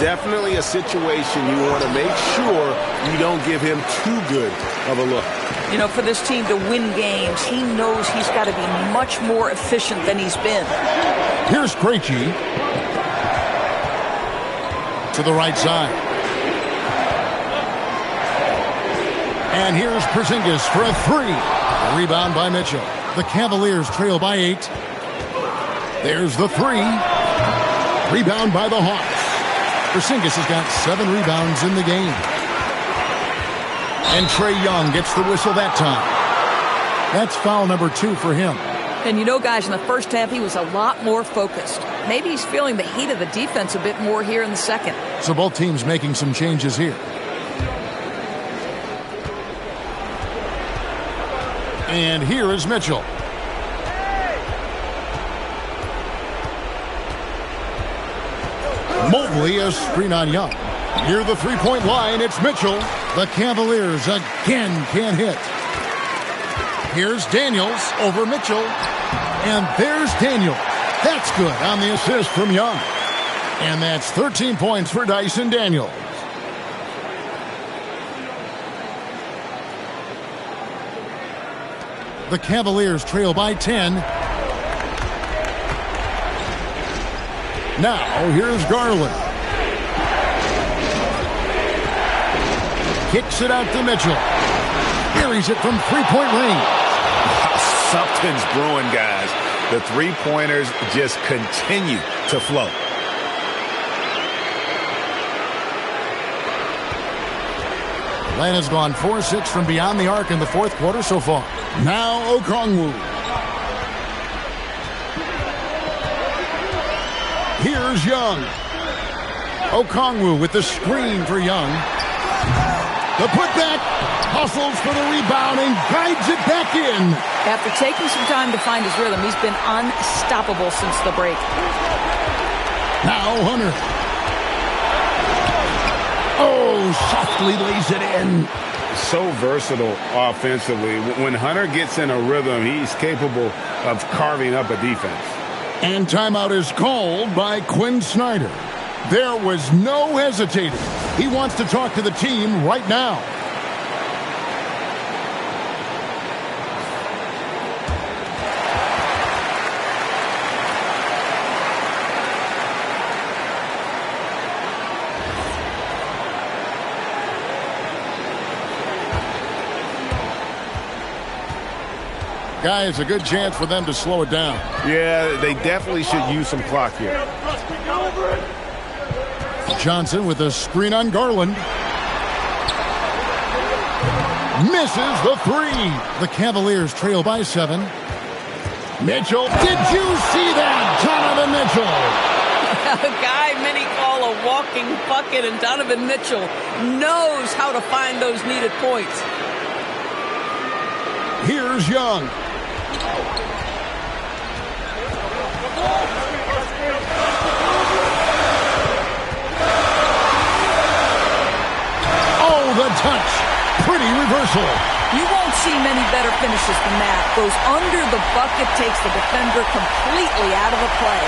Definitely a situation you want to make sure you don't give him too good of a look. You know, for this team to win games, he knows he's got to be much more efficient than he's been. Here's Krejci. To the right side. And here's Porzingis for a three. A rebound by Mitchell. The Cavaliers trail by 8. There's the three. Rebound by the Hawks. Porzingis has got 7 rebounds in the game. And Trae Young gets the whistle that time. That's foul number 2 for him. And you know, guys, in the first half, he was a lot more focused. Maybe he's feeling the heat of the defense a bit more here in the second. So both teams making some changes here. And here is Mitchell. Mobley a screen on Young. Near the three-point line, it's Mitchell. The Cavaliers again can't hit. Here's Daniels over Mitchell. And there's Daniels. That's good on the assist from Young. And that's 13 points for Dyson Daniels. The Cavaliers trail by 10. Now, here's Garland. Kicks it out to Mitchell. Carries it from three-point range. Something's brewing, guys. The three-pointers just continue to flow. Atlanta's gone 4-6 from beyond the arc in the fourth quarter so far. Now Okongwu. Here's Young. Okongwu with the screen for Young. The putback. Hustles for the rebound and guides it back in. After taking some time to find his rhythm, he's been unstoppable since the break. Now Hunter. Oh, softly lays it in. So versatile offensively. When Hunter gets in a rhythm, he's capable of carving up a defense. And timeout is called by Quinn Snyder. There was no hesitating. He wants to talk to the team right now. Guys, a good chance for them to slow it down. Yeah, they definitely should use some clock here. Johnson with a screen on Garland. Misses the three. The Cavaliers trail by 7. Mitchell, did you see that? Donovan Mitchell. A guy many call a walking bucket, and Donovan Mitchell knows how to find those needed points. Here's Young. Oh, the touch. Pretty reversal. You won't see many better finishes than that. Goes under the bucket, takes the defender completely out of the play.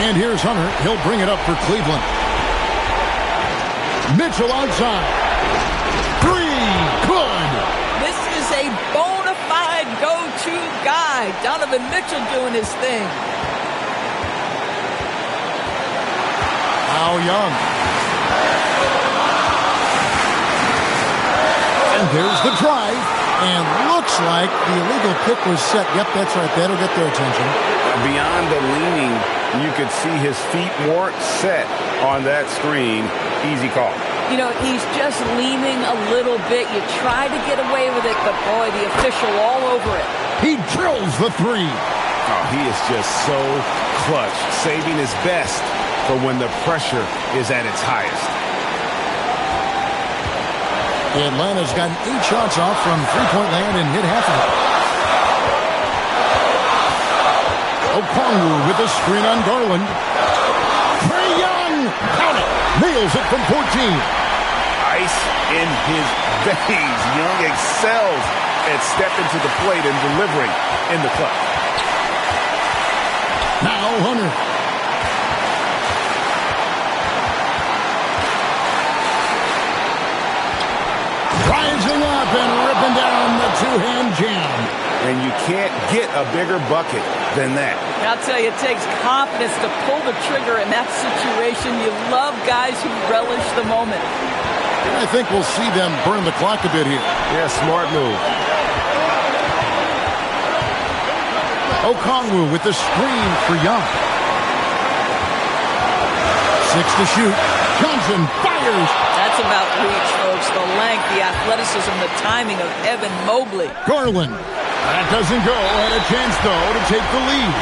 And here's Hunter. He'll bring it up for Cleveland. Mitchell outside. 3. Good. This is a bona fide go-to guy. Donovan Mitchell doing his thing. Now Young. And there's the drive. And looks like the illegal kick was set. Yep, that's right. That'll get their attention. Beyond the leaning, you could see his feet weren't set on that screen. Easy call. You know, he's just leaning a little bit. You try to get away with it, but boy, the official all over it. He drills the 3. Oh, he is just so clutch, saving his best for when the pressure is at its highest. Atlanta's gotten 8 shots off from three-point land and hit half of it. Okongwu with a screen on Garland. Trae Young, count it, nails it from 14. Ice in his veins. Young excels at stepping to the plate and delivering in the clutch. Now Hunter. Rising up and ripping down the two-hand jam. And you can't get a bigger bucket than that. I'll tell you, it takes confidence to pull the trigger in that situation. You love guys who relish the moment. And I think we'll see them burn the clock a bit here. Yeah, smart move. Okongwu with the screen for Young. 6 to shoot. Johnson fires. That's about reach, folks. The length, the athleticism, the timing of Evan Mobley. Garland. That doesn't go. Had a chance, though, to take the lead.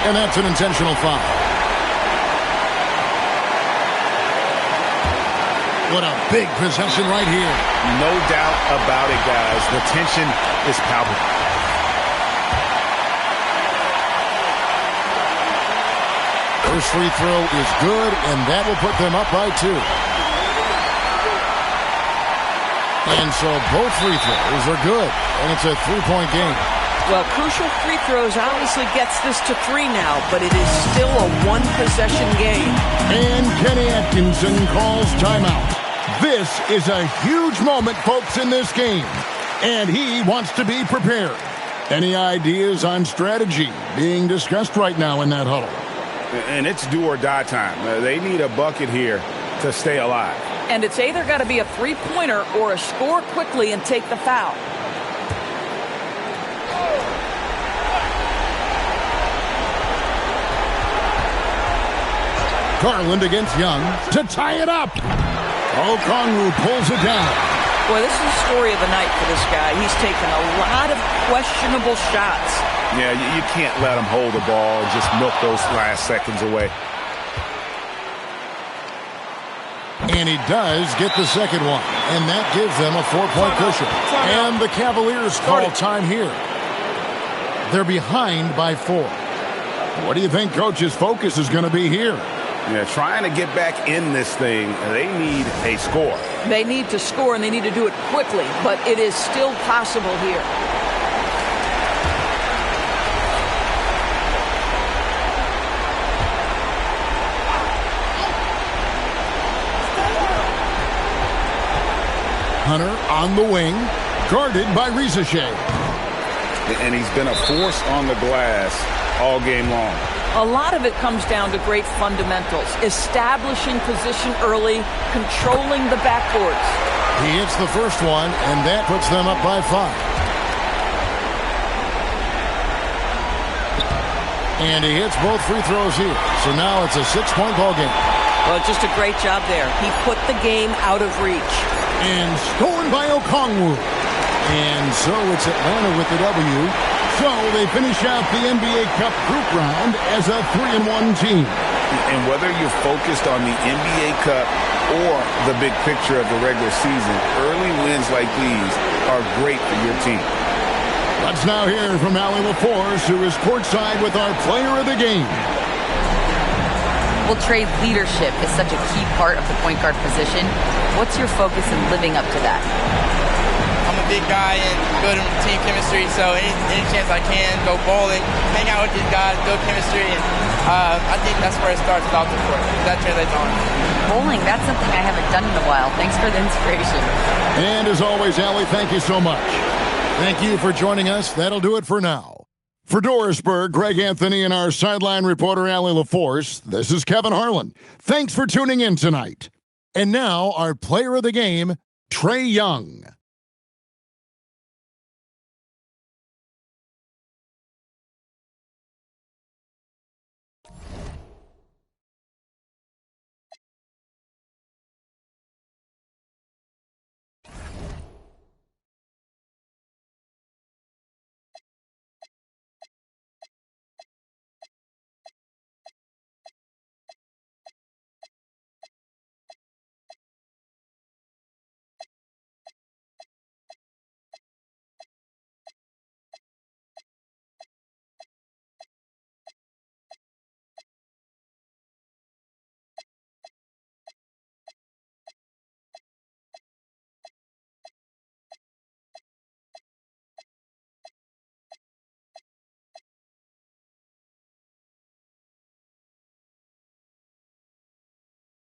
And that's an intentional foul. What a big possession right here. No doubt about it, guys. The tension is palpable. First free throw is good, and that will put them up by 2. And so both free throws are good, and it's a 3-point game. Well, crucial free throws obviously gets this to 3 now, but it is still a one-possession game. And Kenny Atkinson calls timeout. This is a huge moment, folks, in this game, and he wants to be prepared. Any ideas on strategy being discussed right now in that huddle? And it's do or die time. They need a bucket here to stay alive. And it's either got to be a three-pointer or a score quickly and take the foul. Garland against Young to tie it up. Okongwu pulls it down. Boy, this is the story of the night for this guy. He's taken a lot of questionable shots. Yeah, you can't let him hold the ball and just milk those last seconds away. And he does get the second one, and that gives them a 4-point cushion. And the Cavaliers call time here. They're behind by 4. What do you think Coach's focus is going to be here? Yeah, trying to get back in this thing, they need a score. They need to score, and they need to do it quickly, but it is still possible here. Hunter on the wing, guarded by Rizachet. And he's been a force on the glass all game long. A lot of it comes down to great fundamentals, establishing position early, controlling the backboards. He hits the first one, and that puts them up by 5. And he hits both free throws here. So now it's a 6-point ball game. Well, just a great job there. He put the game out of reach. And stolen by Okongwu. And so it's Atlanta with the W. So they finish out the NBA Cup group round as a 3-1 team. And whether you're focused on the NBA Cup or the big picture of the regular season, early wins like these are great for your team. Let's now hear from Allie LaForce, who is courtside with our player of the game. Well, Trey, leadership is such a key part of the point guard position. What's your focus in living up to that? I'm a big guy and good in team chemistry, so any chance I can, go bowling, hang out with these guys, build chemistry, and I think that's where it starts off the court. That translates on. Bowling, that's something I haven't done in a while. Thanks for the inspiration. And as always, Allie, thank you so much. Thank you for joining us. That'll do it for now. For Dorisburg, Greg Anthony, and our sideline reporter, Allie LaForce, this is Kevin Harlan. Thanks for tuning in tonight. And now, our player of the game, Trae Young.